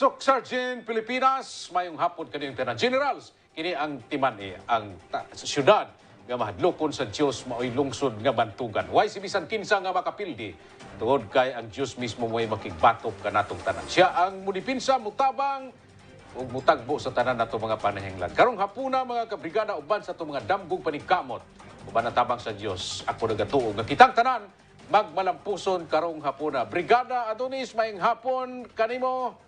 Stock Sergeant Pilipinas, mayong hapon kaniyong tanan. Generals, kini ang timan ang syudad nga mahadlokon sa Dios maoy lungsod nga bantugan. Way si bisan kinsa nga makapildi tungod kay ang Dios mismo mo'y makigbatok kanatong tanan. Siya ang mudipinsa, mutabang ug mutagbo sa tanan nato mga panahinglan. Karong hapuna mga kabrigada uban sa ato mga damgong paningkamot. Uban natabang sa Dios, ako nagatuo nga kitang tanan magmalampuson karong hapuna. Brigada Adonis, maayong hapon kanimo.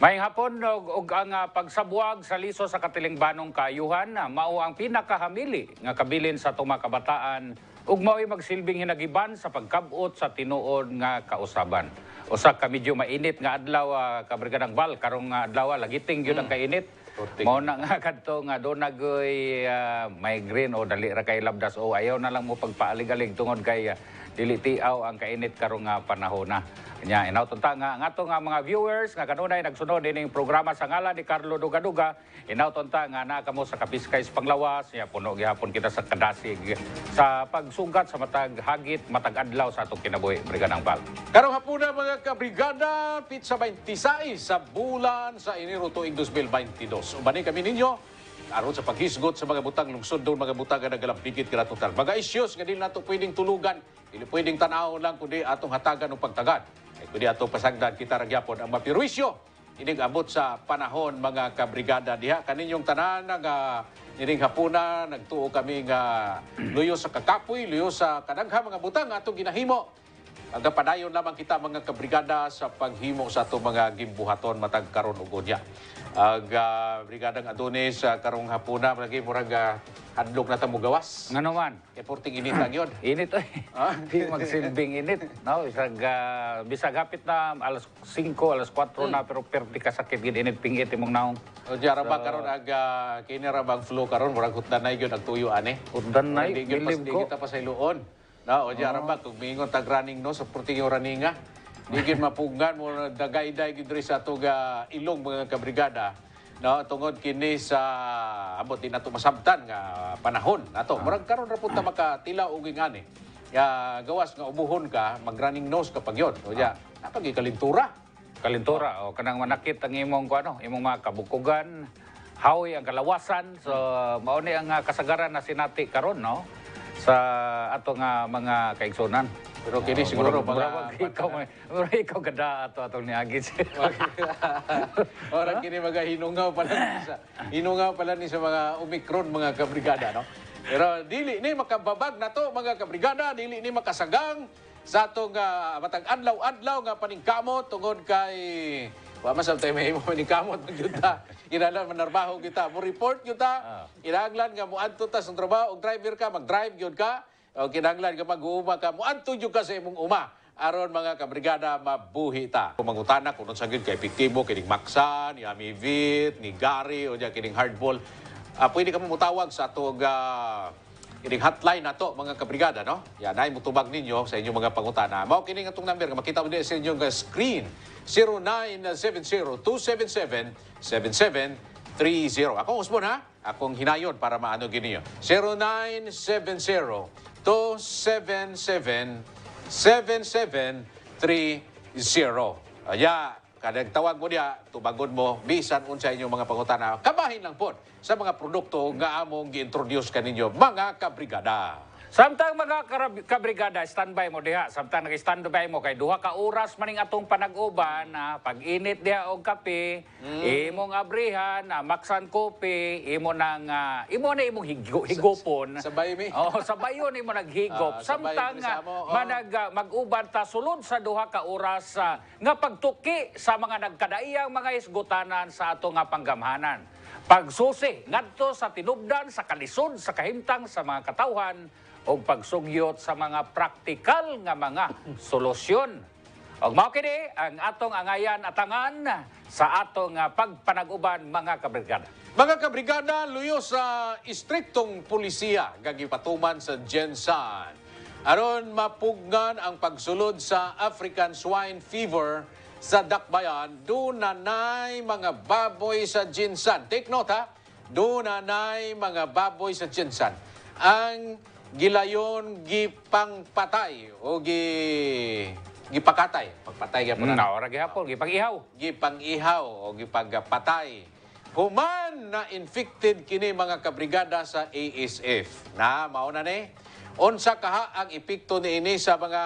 Maayong hapon og ang pagsabuag sa liso sa katilingbanong kaayuhan mao ang pinakahamili nga kabilin sa atong mga kabataan ug mao'y magsilbing hinagiban sa pagkabot sa tinuod nga kausaban. Usa ka medyo mainit nga adlaw kabrigadang Val karong adlaw lagiting gyud ang kainit. Mao na nga kadto nga do nagoy migraine o dali ra kay labdas o ayaw na lang mo pagpaalig-alig tungod kay dili tiaw ang kainit karong panahon na. Nya inawtonta nga ato nga mga viewers nga kanunay nagsunod ining programa sa ngalan ni Carlo Dugaduga, inawtonta nga naa kamo sa Kapiskay sa Panglawas, nya puno gihapon kita sa kadasig sa pagsugat sa matag hagit matag adlaw sa atong kinabuhi Brigadang Val. Karong hapuna mga kabrigada, pitsa 26 sa bulan sa Enero tuig 2022. Ubani kami ninyo aron sa paghisgot sa mga butang lungsod doon mga butang nga nagalampigit kanatong tanan. Mga issues nga dili nato pwedeng tulugan, dili pwedeng tan-awon lang kundi atong hatagan og pagtagad. Kundi atong pasagdan kita ra gyapon ang mapirwisyo ining abot sa panahon mga kabrigada diha kaninyong tanan nga ining hapuna nagtuo kami nga luyo sa kakapoy, luyo sa kadaghang mga butang atong ginahimo. Agapadayon lamang kita mga kabrigada sa paghimo sa atong mga gimbuhaton matag karon ug unya. Brigadang Adonis karong hapuna lagi murag hadlok na ta mo gawas. Ngano man? Kay porting init lang yun. Init oy. Di magsilbing init. No, bisag hapit na alas 5, alas 4 na pero perdi ka sakit gid init pingit imong naong. O diara ba karon kini ra bang flu karon murag hutdanay gyud ang tuyo ani. Hutdanay bilib ko. Kita pa sa iluon. Na o diara ba kung mingon tag running no sa porting runninga. Di gid mapugan mo dagay-day gid diri sa atong ilong mga kabrigada. No, tungod kini sa abot din nato masabtan nga panahon nato. Murag karon ra pud ta makatilaw og ingani. Ya gawas nga ubuhon ka, mag-running nose ka pagyon. O diya, napagi kalintura. Kalintura o kanang manakit ang imong kuano, imong mga kabukugan, hawi ang kalawasan. So mao ni ang kasagaran na sinati karon no sa ato nga mga kaigsunan. Pero kini siguro ikaw kada atong niagit. Ora kini hinungaw pala ni sa mga Omicron mga kabrigada no. Pero dili ni makababag nato mga kabrigada, dili ni makasagang sa atong matag adlaw-adlaw nga paningkamot tungod kay wa masab tay mahimo paningkamot magyuta. Kinahanglan manarbaho kita, mo report kita. Kinahanglan nga moadto ta sa trabaho og driver ka, mag-drive gyud ka. O kinahanglan ka mag-uuma ka, moadto gyud ka sa imong uma. Aron mga kabrigada mabuhi ta. Kung mangutana kung unsa gyud kay epektibo kining Maxan, ni Amivit, ni Gary o diya kining Hardball. Pwede ka mo mutawag sa atong kining hotline nato mga kabrigada no. Yan ay mutubag ninyo sa inyong mga pangutana. Mao kining atong number nga makita mo din sa inyong screen. 0970-277-7730. Akong usbon ha. Akong hinayon para maano giniyo. 0970-277-7730. Aya, kadang tawag mo diya, tubagon mo, bisan unsa inyong mga pangutana. Kabahin lang po sa mga produkto nga among gi-introduce kaninyo, mga kabrigada. Samtang mga kabrigada, standby mo diha. Samtang nag-standby mo kay duha ka oras maning atong panag-uban, pag-init diha og kape, imong abrihan, Maxan kopi, imo na imong higopon. Sabay mi. Oh, sabayon imo naghigop. Samtang mag-uban ta sulod sa duha ka oras nga pagtuki sa mga nagkadaiyang mga isgutanan sa atong panggamhanan. Pagsusi ngadto sa tinubdan, sa kalisod, sa kahimtang sa mga katawhan o pagsugyot sa mga praktikal nga mga solusyon. Og mao kini ang atong angayan atangan sa atong pagpanag-uban mga kabrigada. Mga kabrigada, luyo sa istriktong pulisiya gagipatuman sa Gensan. Aron mapugnan ang pagsulod sa African swine fever sa Dakbayan, doon nanay mga baboy sa Gensan. Take note ha, doon nanay mga baboy sa Gensan. Ang gilayon gipangpatay o gipakatay, pagpatay gyapon na. Ora gihapon, gipag-ihaw. Gipang-ihaw o gipagpatay. Human na infected kini mga kabrigada sa ASF. Na mauna ni unsa kaha ang epekto niini sa mga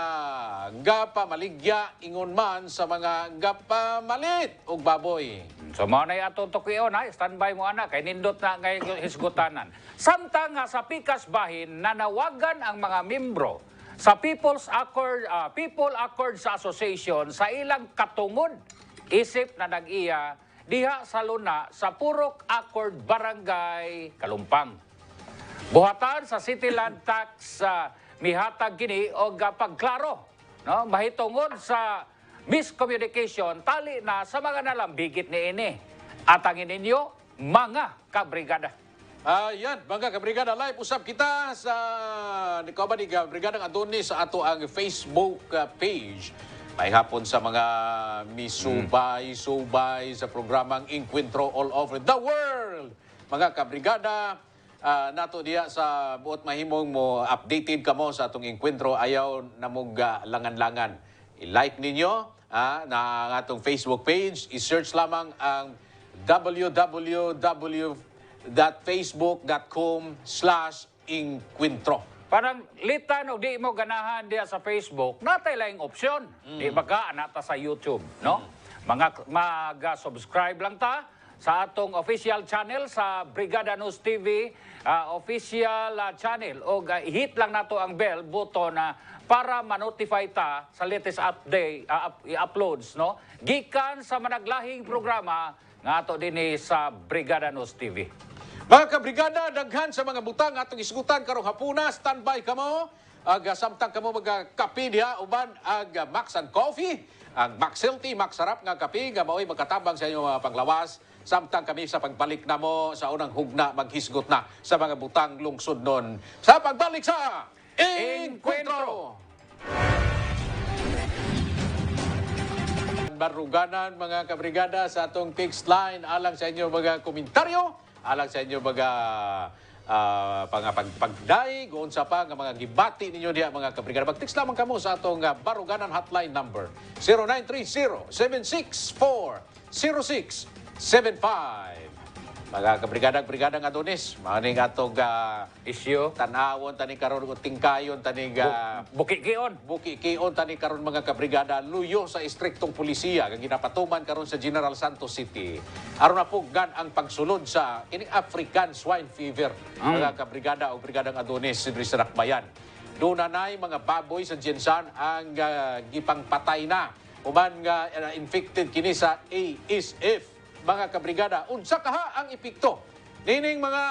gapamaligya ingon man sa mga gapamalit og baboy. So mao na atong tukion ha, standby mo ana kay nindot na ngay hisgutanan. Samtang nga sa pikas bahin nanawagan ang mga membro sa People Accords Association sa ilang katungod isip na nag-iya diha sa Luna sa Purok Accord Barangay Kalumpang. Buhatan sa City Land Tax mihatag kini og pagklaro, no, mahitungod sa miscommunication tali na sa mga nalambigit niini. Atangin ninyo mga kabrigada. Yan, mga kabrigada, live usap kita sa ni Kabrigada Adonis sa ato ang Facebook page. May hapon sa mga misubay-subay sa programang Encuentro all over the world. Mga kabrigada, nato diya sa buot mahimong mo updated kamo sa atong Encuentro, ayaw na mong langan-langan. I-like ninyo na ang atong Facebook page, i-search lamang ang www.facebook.com/Encuentro. Parang litan o di mo ganahan diya sa Facebook, natay laing opsyon. Di ba ka, nata sa YouTube, no? Mag-subscribe lang ta sa atong official channel sa Brigada News TV, official channel. O hit lang nato ang bell button para ma-notify ta sa latest update, i-uploads, no? Gikan sa managlahing programa nga ato din sa Brigada News TV. Mga kabrigada, daghan sa mga butang atong isgutan karong hapuna, standby kamo. Samtang kamo magkape diha uban Max and Coffee, ang Max Healthy, Max Sarap nga kape nga mao'y magkatabang sa inyong mga panglawas. Samtang kami sa pagbalik namo sa unang hugna maghisgot na sa mga butang lungsod nun. Sa pagbalik sa Encuentro! Baruganan mga kabrigada sa atong text line alang sa inyo mga komentaryo, alang sa inyo mga pagday, goon sa pa nga mga gibati ninyo diya mga kabrigada. Mag-text lamang kamo sa atong Baruganan hotline number 0930-76-4-0675. Mga kabrigada-brigada nga Adonis, maning atong Isyo, tanawon tani karon o tingkayon tani Bukikion. bukikion tani karon mga kabrigada luyo sa istriktong pulisiya nga ginapatuman karon sa General Santos City. Aron na puggan ang pagsulod sa kining African swine fever mga kabrigada o brigadang Adonis sa Dakbayan. Doon na mga baboy sa Jensan ang gipangpatay na uban nga infected kini sa ASF. Mga kabrigada, unsa kaha ang epekto nining mga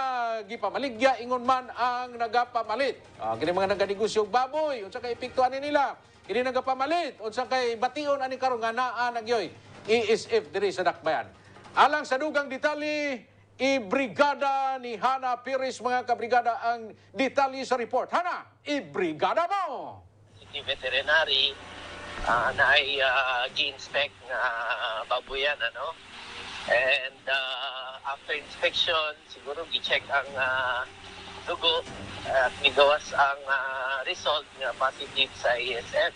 gipamaligya ingon man ang nagapamalit. Kini mga naganegosyo og baboy, unsa kay epekto ani nila? Kini nagapamalit, unsa kay bation ani karon nga naa nagyoy ASF diri sa Dakbayan. Alang sa dugang detalye, ibrigada ni Hana Pires mga kabrigada ang detalye sa report. Hana, ibrigada mo! City Veterinary na ay gi-inspect nga baboyan, ano? And after inspection, siguro gi-check ang dugo at nigawas ang result nga positive sa ASF.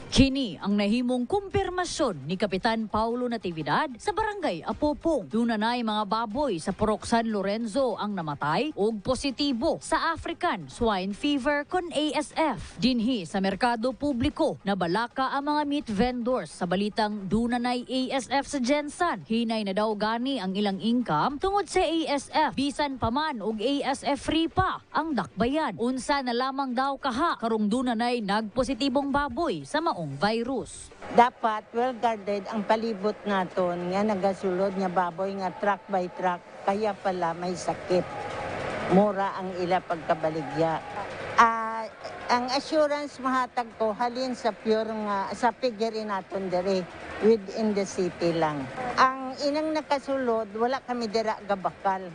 Kini ang nahimong kumpirmasyon ni Kapitan Paulo Natividad sa Barangay Apopong. Dunanay mga baboy sa Purok San Lorenzo ang namatay ug positibo sa African swine fever kon ASF. Dinhi sa merkado publiko nabalaka ang mga meat vendors sa balitang dunanay ASF sa Jensan. Hinay na daw gani ang ilang income tungod sa ASF. Bisan pa man og ASF free pa ang Dakbayan. Unsa na lamang daw kaha karong dunanay nagpositibong baboy sa maong virus. Dapat well-guarded ang palibot naton nga nagasulod nga baboy nga truck by truck kaya pala may sakit. Mura ang ila pagkabaligya. Ang assurance mahatag ko halin sa pure nga sa figure naton dere within the city lang. Ang inang nakasulod wala kami dira gabakal.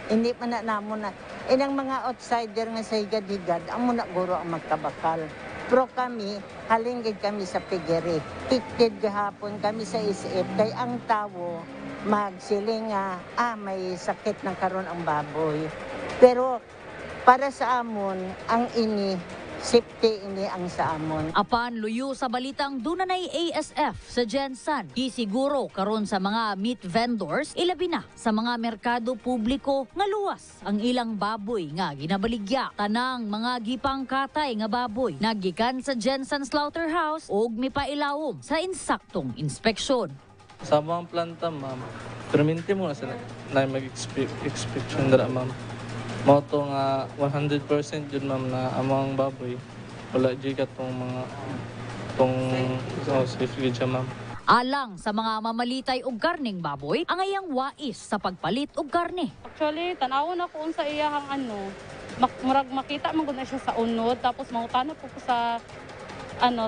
Hindi man na namon na inang mga outsider nga sa higad-higad amo na guro ang magkabakal. Pero kami, halingid kami sa Pigere. Tikid gahapon kami sa isip. Kay ang tao, magsiling may sakit ng karon ang baboy. Pero para sa amon, ang ini, safety ini ang sa amon. Apan luyo sa balitang dunanay ASF sa Gensan, isiguro karon sa mga meat vendors, ilabi na sa mga merkado publiko nga luwas ang ilang baboy nga ginabaligya. Tanang mga gipangkatay nga baboy nagikan sa Gensan Slaughterhouse ug mipailawom sa insaktong inspeksyon. Sa mga planta, ma'am, perminti mo na sila na mag-inspection dara, ma'am. Mao to nga 100% yun, ma'am, na amang baboy. Wala dyan ka tong mga safety dyan, ma'am. Alang sa mga mamalitay og karning baboy, angayang wais sa pagpalit og karne. Actually, tanawon ako unsa iyahang murag makita man gud na siya sa unod tapos mangutana po ko sa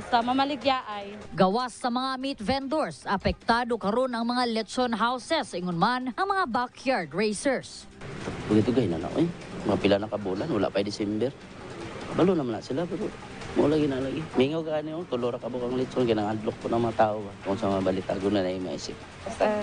sa mamaligyaay. Gawas sa mga meat vendors, apektado karon ang mga lechon houses, ingon man ang mga backyard racers. Begitu gay na eh. Mga pila na kabulan, wala pa December. Balo naman na sila, pero mo lagi na lagi. Mingaw ka niyo, tulora ka bukang litson, ginang-adlock po ng mga tao. Kung sa mga balita, guna na yung maisip. Basta,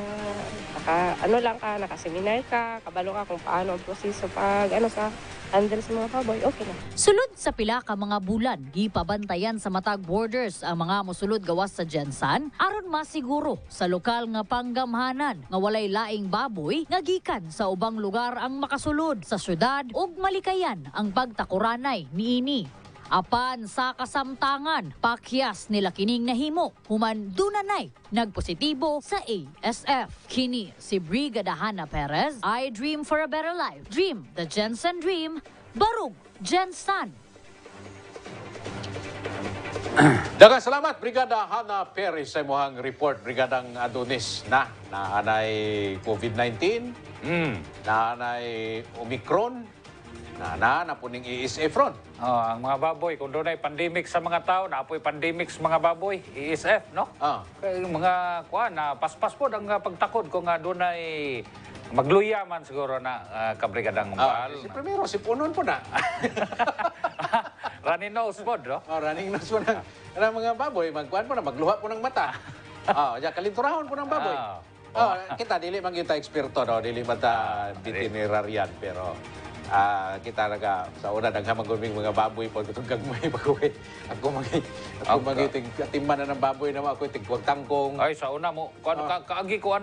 nakaseminar ka, kabalo ka kung paano ang proseso pag, sa handle sa mga baboy, okay na. Sulod sa pila ka mga bulan, gipabantayan sa matag borders ang mga mosulod gawas sa Gensan aron masiguro sa lokal nga panggamhanan nga walay laing baboy nga gikan sa ubang lugar ang makasulod sa syudad ug malikayan ang pagtakuranay niini. Apan sa kasamtangan, pakyas nila kining nahimo, human dunanay nagpositibo sa ASF. Kini si Brigada Hannah Perez, I dream for a better life. Dream the Gensan dream, barug Gensan. Daghang salamat, Brigada Hannah Perez sa imuhang report. Brigadang Adonis na anay COVID-19, naanay Omicron, na puning ESF ron. Ang mga baboy, kung doon ay pandemic sa mga tao, naapoy pandemic sa mga baboy, ESF, no? Kaya yung mga paspas po ang pagtakod kung doon ay magluya man siguro na kabrigadang mahal. Si primero, si Punon po na. Running nose po, no? Running nose po na. Ang mga baboy, magkuhan po na, magluha po ng mata. Kalinturahon po ng baboy. Kita, dili man kita eksperto, no? Dili man ta itineraryan, pero kita sa una naghamang guming mga baboy pag itong gagmay pag-uwi. Ako magiting timman na ng baboy na ako tigwag tangkong. Ay, sa una mo, kaagi ko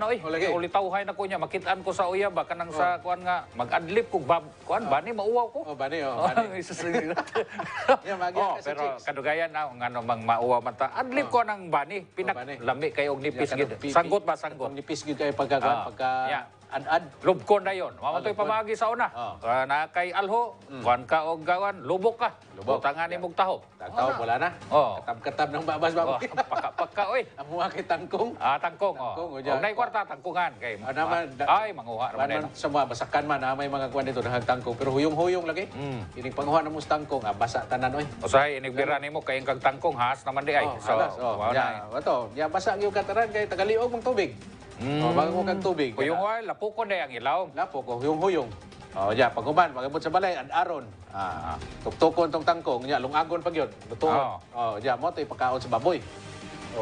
ulitawhay na ko niya, makitaan ko sa uya ba, kanang sa kuan nga, mag-adlip ko, bani, mauwaw ko. Bani. Pero kadugayan na, mang mauwaw man ta, adlip ko ng bani, lami kayo og nipis gid. Sanggot ba, sanggot? Nipis gid kayo pagka ad-ad. Lubkon na yun. Mamatoy pamagi sa una. Na kay Alho, kuan ka o gawan, lubok ka. Butangan ni mong tahop. Tahop, wala na. Katab-katab ng babas baboy. Pagka, oy. Ang mga kay tangkong. Tangkong. Kung na'y kwarta, tangkungan. Ay, manguha naman. Sa mga basakan man, may mga kuwan dito, tangkong. Pero huyong-huyong lagi. Ining panguha na mo sa tangkong, basa tanan, oy. Usay, inigbira ni mo, kayong kag tangkong, has naman di ay. Basa yung kataran, kay tagaliog mong tubig. Bago mo kang tubig. Huyong lapukon na yung ilaw. Lapok, huyong-huyong. Pagkuban, magabot sa balay, ad-aron. Tuktukon tong tangkong, lungagon pag yun. Lutuon. Mo ito ipakaon sa baboy.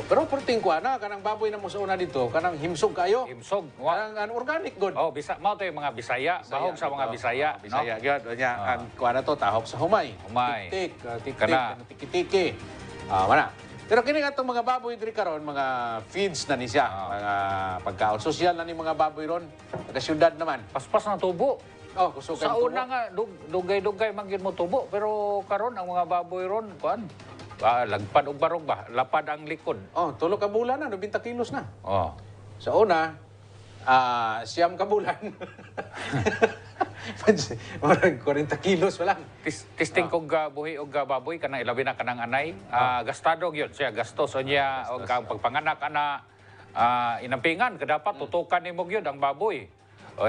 Pero perting ko na, kanang baboy na mo sa una dito, kanang himsog kayo. Himsog. Kanang organic good. Mo ito yung mga Bisaya. Bahog sa mga Bisaya. Bisaya, yun. Ang kuha na to, tahop sa humay. Humay. Tiki-tiki. Mana. Pero kini atong mga baboy diri karon, mga feeds na ni siya, mga pagkaon social na ni mga baboy ron. Taga syudad naman. Paspas na tubo. Kusukan sa tubo. una nga dugay-dugay man gyud mo tubo, pero karon ang mga baboy ron kuan lagpad og barog ba, lapad ang likod. Tulo ka bulan na, 90 kilos na. Sa una, siyam ka bulan. 40 kilos wala. Testing kog buhi og baboy kanang ilabi na kanang anay, gastado gyud siya, gastos niya og ang pagpanganak ana inampingan dapat tutukan nimo gyud ang baboy.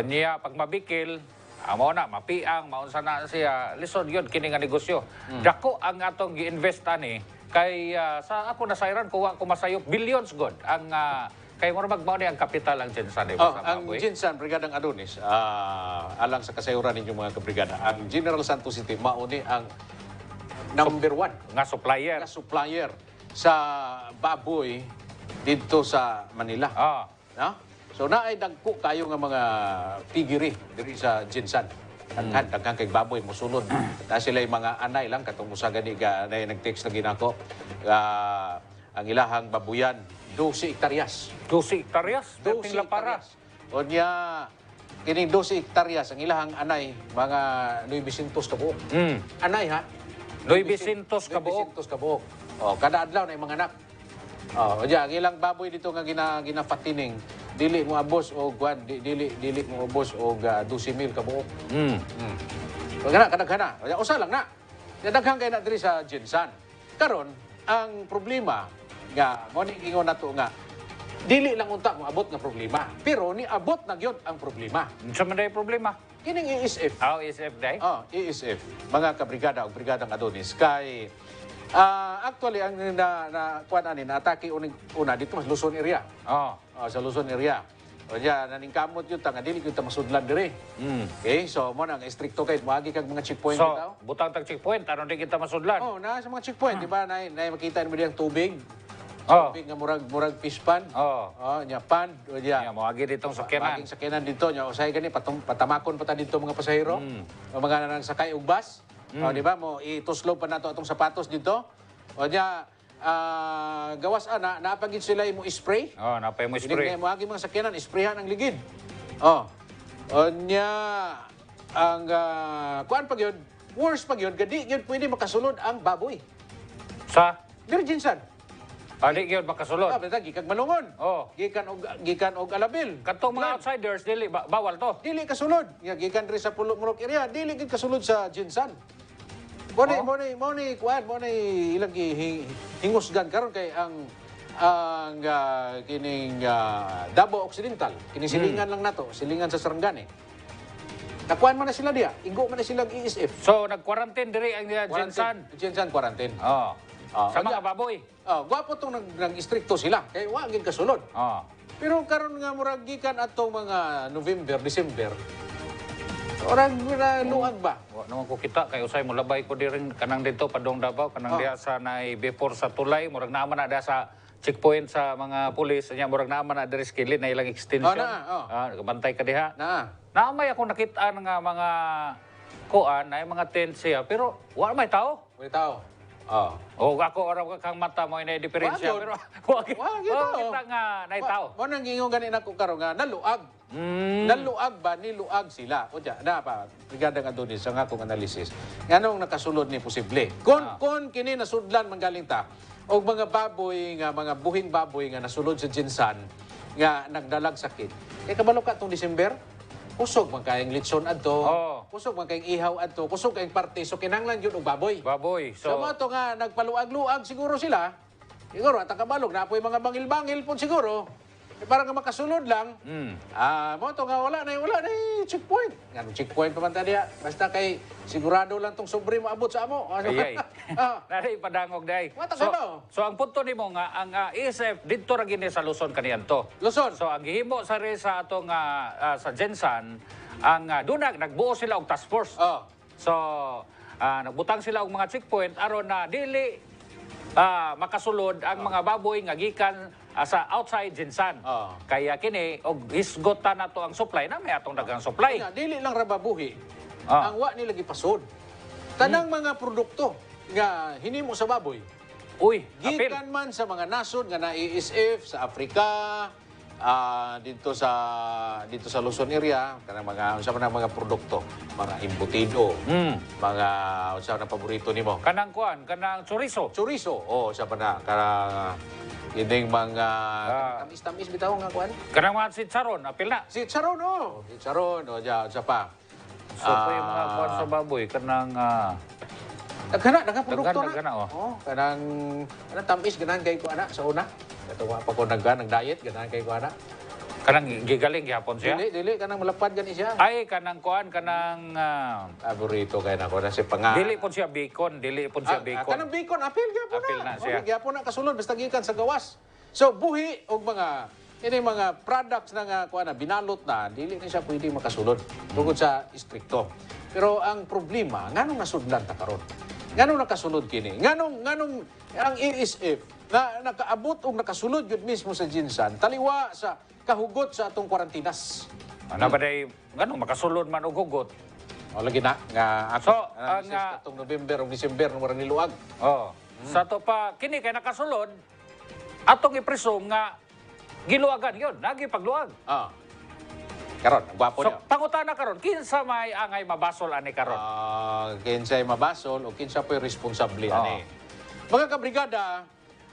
Niya pag mabikil, amo na mapiang maunsa na siya, lisod gyud kini nga negosyo. Dako ang atong gi-invest ani kay sa ako nasayran kuha ko masayop billions god ang kay mo magmao ni ang kapital ang Gensan sa ang baboy. Gensan Brigadang Adonis, alang sa kasayuran ninyo mga kabrigada, ang General Santos City mao ni ang number 1 nga supplier sa baboy dito sa Manila. No? So naay dagko kayo nga mga pigiri diri sa Gensan. Daghan kay baboy mo sulod. Na sila yung mga anay lang katong usa gani ga nag-text lagi nako. Ang ilahang babuyan 12 hektaryas. 12 hektaryas? 12 La para. hektaryas. O niya, kining 12 hektaryas, ang ilahang anay, mga 900 kabuok. Anay ha? 900 kabuok. 900 kabuok. O, kada adlaw na yung mga anak. O, niya, ang ilang baboy dito nga ginapatining, dili mo abos o guan, dili mo abos o 12,000 kabuok. Kadaghan na. Usa lang na. Daghan kay na diri sa Jinsan. Karon, ang problema nga mo ni ingon nato nga dili lang unta mo abot nga problema, pero ni abot na gyud ang problema. Sa man day problema? Kining ESF. ESF day? ESF. Mga kabrigada o brigadang Adonis kay actually ang kuan ani na atake una dito sa Luzon area. Sa Luzon area. O diya naningkamot yun nga dili gyud ta masudlan diri. Okay, so mo nang istrikto kay moagi kag mga checkpoint so, bitaw. Butang tag checkpoint aron di kita masudlan. Na sa mga checkpoint di ba na makita mo diyang tubig. Tubig nga murag fish pan. Nya pan o diya. Moagi ditong sakyanan. Maging sakyanan dito nya usay gani patamakon pa ta dito mga pasahero. Mga nang sakay og bus. Di ba mo ituslo pa nato atong sapatos dito. O diya gawas ana napagid sila imo spray. Napay mo spray. Mo agi mga sakyanan sprayhan ang ligid. Nya ang kuan pag yun, worse pag yun, gadi yun pwede makasulod ang baboy. Sa Virginsan. Di gyud makasulod. Basta gikag malungon. Gikan og alabil. Katong mga outsiders dili bawal to. Dili kasulod. Gikan diri sa Pulok area, dili gid kasulod sa Jinsan. Mo ni ilang hingusgan karon kay ang kining Davao Occidental, kining silingan lang nato, silingan sa Sarangani. Nakuan man na sila diya, igo man na silang ESF. So nag-quarantine diri ang Jinsan. Jinsan quarantine. Sa mga baboy. Gwapo tong nag-istrikto sila, kay wa gid kasulod. Pero karon nga murag gikan atong mga November, December. Orang luag ba? Wa naman ko kita kay usay mo labay ko diring kanang dito padong Davao kanang diha sa nay before sa tulay murag naman na sa checkpoint sa mga pulis nya murag naman na diri skilid na ilang extension. Bantay ka diha. Naamay ako nakita nga mga kuan ay mga tent siya pero wa may tao. May tao. Ako orang kang mata mo ina diferensya pero wa kita nga nay tao. Mo nang ingon gani nako karon nga naluag. Naluag ba niluag sila? O diya, na pa Brigada nga Adonis ang akong analysis. Nganong nakasulod ni posible? Kon kini nasudlan manggaling ta og mga baboy nga mga buhing baboy nga nasulod sa Jinsan nga nagdalag sakit. Kay kabalo ka tong December, kusog man kayong litson adto. Kusog man kayong ihaw adto, kusog kayong parte so kinahanglan gyud og baboy. So mo to nga nagpaluag-luag siguro sila. Siguro at kabalog na apoy mga bangil-bangil pun siguro. Para nga makasulod lang. Mo to nga wala na checkpoint. Nga checkpoint pa man ta diya. Basta kay sigurado lang tong sobre mo abot sa amo. Nari padangog day. So ang punto nimo nga ang ESF didto ra gini sa Luzon kaniadto. Luzon. So ang gihimo sa atong sa Jinsan ang dunag nagbuo sila og task force. So nagbutang sila og mga checkpoint aron na dili makasulod ang mga baboy nga gikan sa outside Jinsan. Kaya kini og hisgota nato ang supply na may atong dagang supply. Dili lang ra babuhi. Ang wa nila gipasod. Tanang mga produkto nga hinimo sa baboy. Gikan man sa mga nasod nga na-ESF sa Africa, dito sa Luzon area kanang mga unsa man ang mga produkto, mga embutido, mga unsa na paborito nimo? Kanang chorizo. Sa pa na kanang ining mga tamis-tamis bitaw nga kuan. Kanang mga sitsaron, apil na. Sitsaron sa pa. So yung mga kuan sa baboy kanang daghana produkto na. Kanang tamis ganahan kay ko ana sa una. Kato pa ko nag-diet ganahan kay ko ana. Kanang gigaling gihapon siya? Dili kanang malapad gani siya. Ay kanang kuan kanang paborito kay nako na si panga. Dili pon siya bacon. Kanang bacon apil gyapon na. Apil na siya. Gyapon na kasulod basta gikan sa gawas. So buhi og mga products na nga kuan na binalot na dili na siya pwede makasulod tungod sa istrikto. Pero ang problema nganong nasudlan ta karon? Nganong nakasulod kini? Nganong ang ESF na nakaabot og nakasulod gyud mismo sa Jinsan taliwa sa kahugot sa atong kwarantinas. Ano ba day nganong makasulod man og hugot? O lagi na nga So, ang katong November ug December mura niluag. Oh. Sa to pa kini kay nakasulod atong i-presume nga giluagan yon, nagipagluag. Ah. Karon, ang gwapo So niya. pangutana karon, kinsa may angay mabasol ani karon? Kinsay mabasol o kinsa po'y responsable Ah. ani. Mga kabrigada,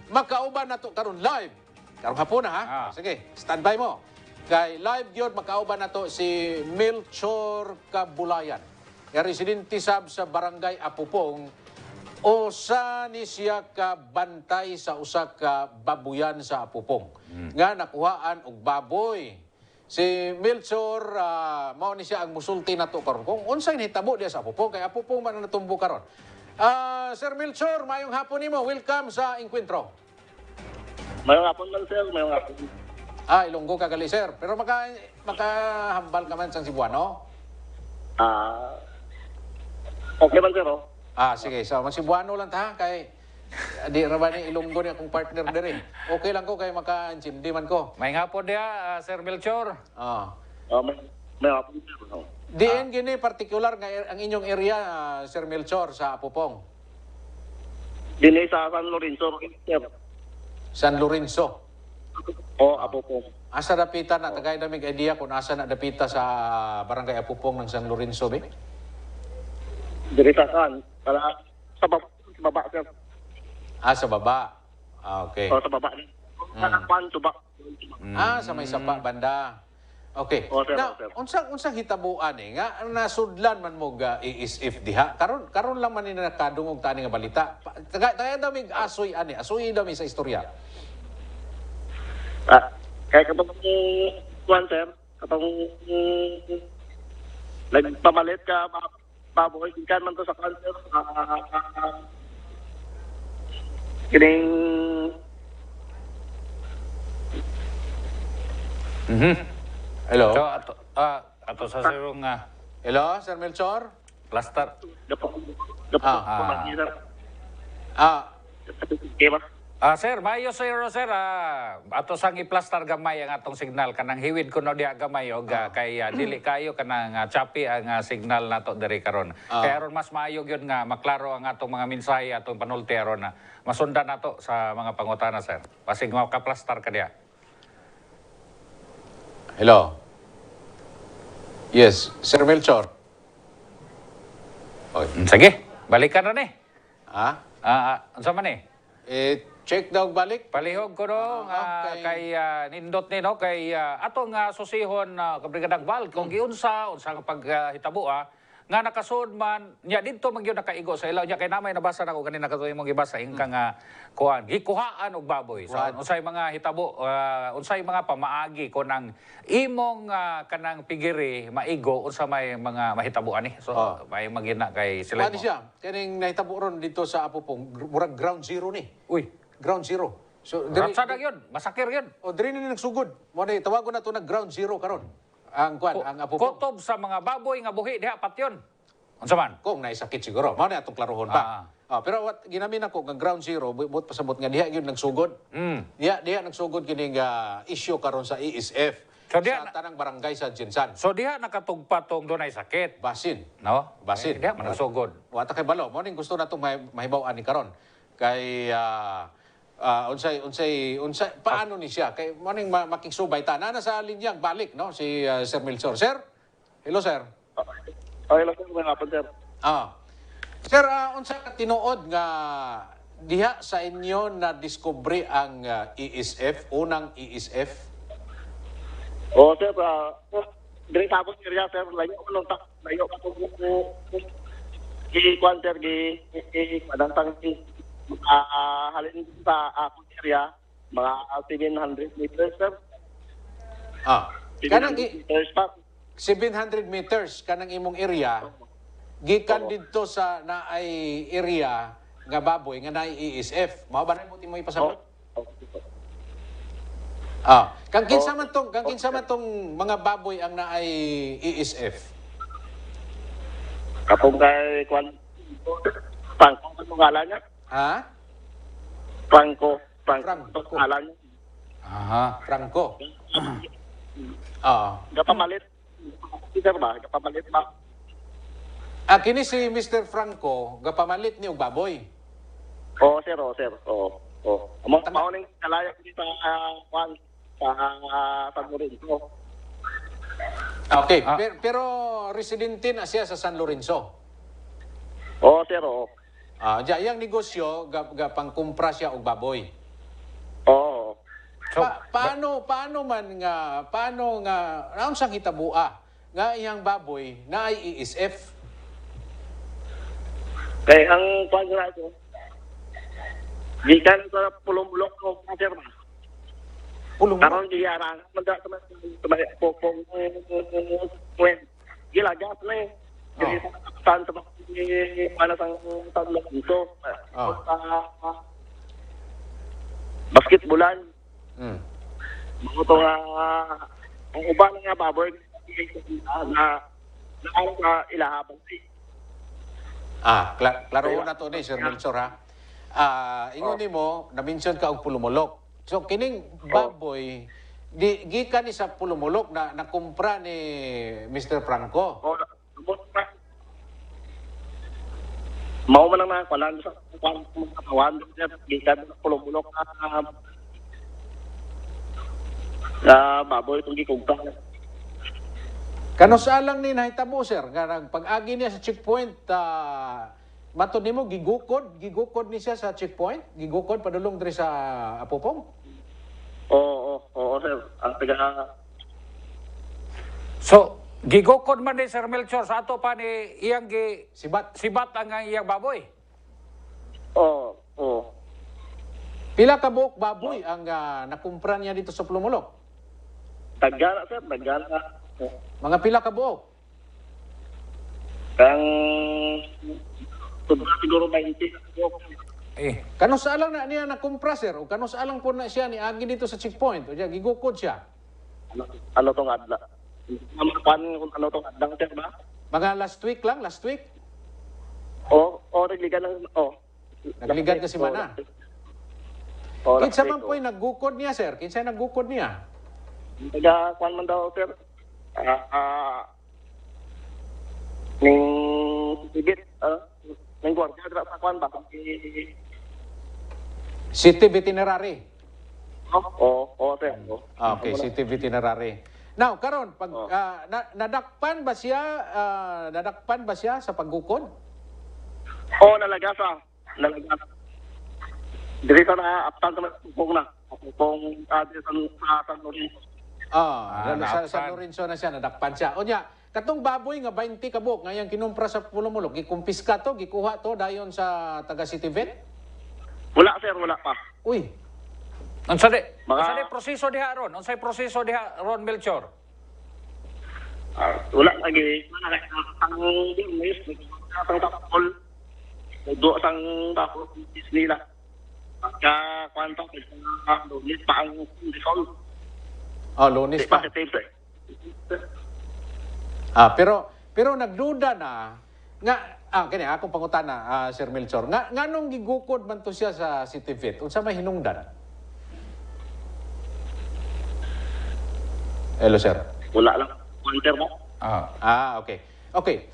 makauban na to karon live. Karong hapon na ha. Ah. Sige, standby mo. Kay live gyud makauban na to si Melchor Cabulayan. Nga residente sab sa barangay Apupong. Usa ni siya ka bantay sa usa ka babuyan sa Apupong. Nga nakuhaan og baboy. Si Melchor, mao ni siya ang musulti na to karon. Kung unsay nahitabo diya sa Apupong, kay Apupong man ang natumbo karon. Sir Melchor, mayong hapon nimo. Welcome sa Encuentro. Mayong hapon man, sir. Mayong hapon. Ilonggo ka gali, sir. Pero makahambal ka man sa Cebuano? Okay man, sir, oh. Sige. So, mag-Cebuano lang ta, kay di raman ni Ilonggo ni akong partner diri. Okay lang ko, kay maka-intindi man ko. May hapon dia, Sir Melchor. Mayong hapon, sir. Oh. Diin gini particular nga ang inyong area, Sir Melchor, sa Apupong. Dinay sa San Lorenzo, sir. San Lorenzo. Apupong. Asa dapita na, tagay namig idea kung asa na dapita sa barangay Apupong ng San Lorenzo, be? Diri sa San. Sa baba, sir. Sa baba. Okay. Sa baba. Sa Nakpan, subak. Sa may sapa banda. Okay. Sir, Now, sir. unsang hitabuan nga nasudlan man mo ga iisif diha. Karon lang man ni nakadungog tani nga balita. Tagay daw mig asoy ani, asoy daw mi sa istorya. Kaya kapag kuwan, sir, kapag nagpamalit ka, baboy, ikan man to sa cancer, kining Hello. So ato sa sirong Hello, Sir Melchor. plaster. Sir, mayo sir, ato sang i-plaster gamay ang atong signal kanang hiwid kuno diha gamay og kay dili kayo kanang choppy ang signal nato diri karon. Kaya aron mas maayo gyud nga maklaro ang atong mga mensahe atong panulti aron na masundan nato sa mga pangutana, sir. Pasig maka-plaster ka diha. Hello. Yes, Sir Melchor. Sige, balikan na ni. Unsa man ni? Check daw balik. Palihog ko no Okay. kay nindot ni no kay atong susihon kabrigadang Val kung giunsa unsa nga paghitabo nga nakasud man nya didto man gyud nakaigo sa ilaw nya kay namay nabasa nako kanina katuig mong gibasa ingka nga kuan gikuhaan og baboy sa unsay mga hitabo unsay mga pamaagi kun ang imong kanang pigiri maigo unsa may mga mahitabo ani so may magina kay sila Ano siya? Kaning nahitabo ron dito sa Apupong, murag ground zero ni. Uy, Ground zero. So, ratsada yun, masakir yun. diri ni nagsugod. Mo na tawagon na to na ground zero karon. Ang kwan, ang Apupong. Kotob sa mga baboy nga buhi diha pat yun. Unsa man? Kung naisakit siguro. Mao na atong klarohon pa. Pero what ginamin ako nga ground zero, buot pasabot nga diha gyud nagsugod. Diha nagsugod kining issue karon sa ESF. So, diha sa tanang barangay sa Jinsan. So diha nakatugpa tong dunay sakit, Basin. no? Basin. Diha man nagsugod. Wata kay balo, mo ning gusto natong mahibaw-an ni karon. Kay unsay paano ni siya kay mo ning makigsubay ta na sa linyang balik no si Sir Melchor. Sir? Hello sir. Hello, sir. Mayong hapon, sir. Sir, unsa ka tinuod nga diha sa inyo na diskubre ang ESF, unang ESF? Sir, diri sa abot area, sir, layo ko nung layo pa ko kuwan, sir, madantang halin sa abot area, mga 700 meters, sir. Kanang 700 meters pa. 700 meters kanang imong area gikan didto sa naay area nga baboy nga naay ESF. Mao ba na mo ipasabot? Kang kinsa man tong mga baboy ang naay ESF? Kapag kay kuwan, Franco ang ngalan niya. Franco ang ngalan niya. Franco. Kapamalit. Sir ba? Kapamalit ba? Kini si Mr. Franco, gapamalit ni og baboy. Oo, sir. Oo. Among pauning kalayak dito sa Juan, sa San Lorenzo. Okay, pero residente na siya sa San Lorenzo. Oo, sir. Oo. Yang negosyo, pangkumpra siya og baboy. Oo. So, paano nga, naon sang hitabua nga iyang baboy na ay ESF? Kaya ang pagkakala ko, gikan sa pulong-bulok ko, sir. Pulong Karon giyarang manda sa popong kwen. Gilagas na eh. Dili sa sa para sa tabla dito. Basketballan. Mo to nga ang uban nga baboy na ilahabang. Klaro na to ni Sir Melchor ha. Ingon nimo na-mention ka og pulumulok. So kining baboy gikan ni sa pulumulok na nakumpra ni Mr. Franco. Mao man lang na kwalan sa katawan gikan sa pulumulok na baboy itong gikugta. Kano sa lang ni nahitabo sir nga pag-agi niya sa checkpoint matod nimo gigukod ni siya sa checkpoint, gigukod padulong diri sa Apopong. Oo, sir. Ang taga... So, gigukod man ni Sir Melchor sa ato pa ni iyang sibat ang iyang baboy. Oo. Pila ka buok baboy ang nakumpra niya dito sa Pulumulok? Taggana, sir. Taggana. Mga pila ka buok? Ang... siguro 20 buok. Kano sa alang na niya nakumpra sir? O kano sa alang po na siya ni agi dito sa checkpoint? O diya, gigukod siya? Ano tong adla? Ano tong adlang, sir ba? Mga last week lang? Last week? Nagligan lang. Nagligan kasi man na? Kinsa man po'y naggukod niya, sir? Kinsa naggukod niya? Kuan man daw, sir. Ning Tibet, ning gwardiya sa kuan ba? City Veterinary. Oo, sir. Okay, City Veterinary. Now, karon pag nadakpan ba siya sa paggukod? Nalagasa. Diri sa na aptan sa pupong na. Pupong sa San Lorenzo. Sa San Lorenzo na siya, nadakpan siya. O niya, katong baboy nga 20 kabuk, ngayang kinumpra sa Pulumulok, gikumpiska to, gikuha to dayon sa taga City Vet? Wala, sir, wala pa. Uy. Unsa di proseso diha ron? Unsay proseso diha ron Melchor? Wala lagi. Ang business, ang tapol. Do sang tapol nila. Pagka kwanta lunis pa ang disol. Lunis pa. Pero nagduda na nga kani akong pangutana Sir Melchor. Nganong gigukod man to siya sa City Vet? Unsa may hinungdan? Hello sir. Wala lang. Winter mo? Okay. Okay.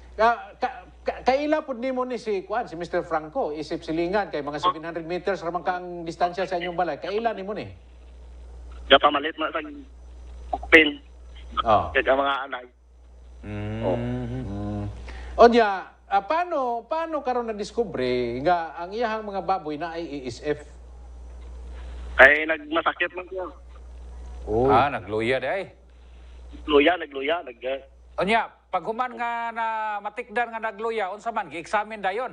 Kaila pud nimo ni si Mr. Franco isip silingan kay mga 700 meters ra man ka ang distansya sa inyong balay. Kaila nimo ni? Pamalit na sa pin. Kaya mga anay. Onya, paano karon na-discover nga ang iyahang mga baboy na ay ESF? Ay nagmasakit man siya. Nagluya di ay. Nagluya. Onya, pag human nga na matikdan nga nagluya, unsa man gi-examine dayon?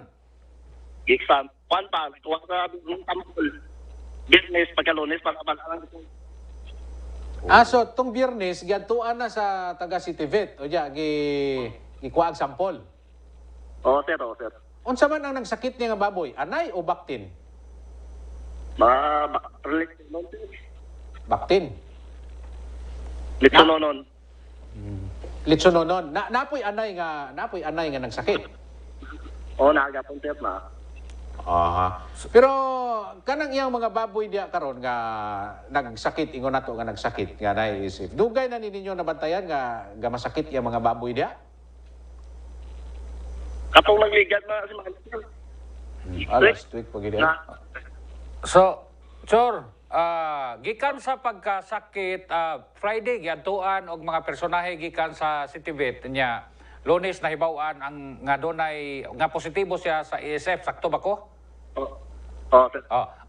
Gi-exam. Kuan pa, kuwan sa tamol. Business pagka-Lunes para balaan. So tong Biyernes giadtuan na sa taga City Vet. O diya gikuha sample. Sir. Unsa man ang nagsakit niya nga baboy? Anay o baktin? Baktin. Litsononon. Litsononon. Napoy anay nga nagsakit. Nagapon sir na. Pero kanang iyang mga baboy diya karon nga nagsakit ingon nato nga nagsakit nga naisip. Dugay na ninyo nabantayan nga masakit iyang mga baboy diya? Katong nagligad na si mga Last week pag na So, Chor, gikan sa pagkasakit, Friday, giadtuan og mga personahe gikan sa Citibet niya, Lunes nahibaw-an ang nga donay nga positibo siya sa ESF, sakto ba ko? sir.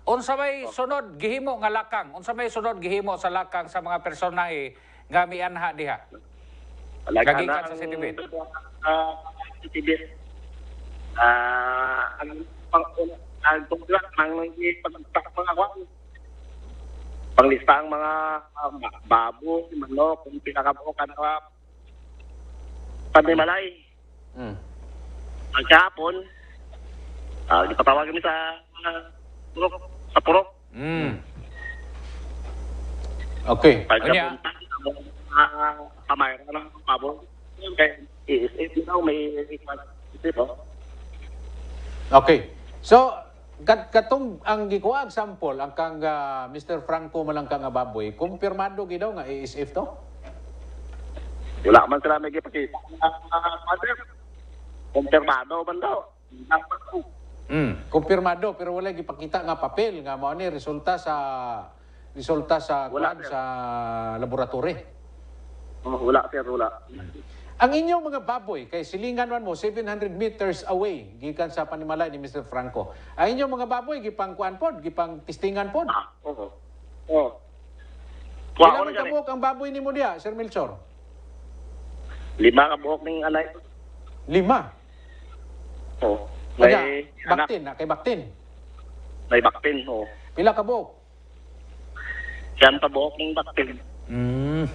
Unsa may sunod gihimo nga lakang? Unsa may sunod gihimo sa lakang sa mga personahe nga mianha diha? Gagikan sa Citibet. Citibet. Ang pang-tuglan ang panglista ang mga baboy, manok, kung pinakabuo ka na panimalay. Ang kahapon, ipatawag kami sa purok. Okay. Anya? Pamayra ng baboy. If you know, may isip, Okay. So, katong ang gikuha ang sample, ang kang Mr. Franco malang kang baboy, kumpirmado gidaw nga ASF to? Wala man sila may gipakita. Kumpirmado man daw. Kumpirmado pero wala gipakita nga papel nga mao ni resulta sa Wala, kuan sir. sa laboratory. Wala, sir, wala. Ang inyong mga baboy kay silingan man mo 700 meters away gikan sa panimalay ni Mr. Franco. Ang inyong mga baboy gipang kuan pod, gipang testingan pod. Oo. Ilang man kabuok ang baboy nimo diha, Sir Melchor? 5 ka buhok ng alay. 5. Oo. Kaya, May anak, baktin, kay baktin. may baktin. Oo. Pila ka buok? Siyam ka buhok ng baktin.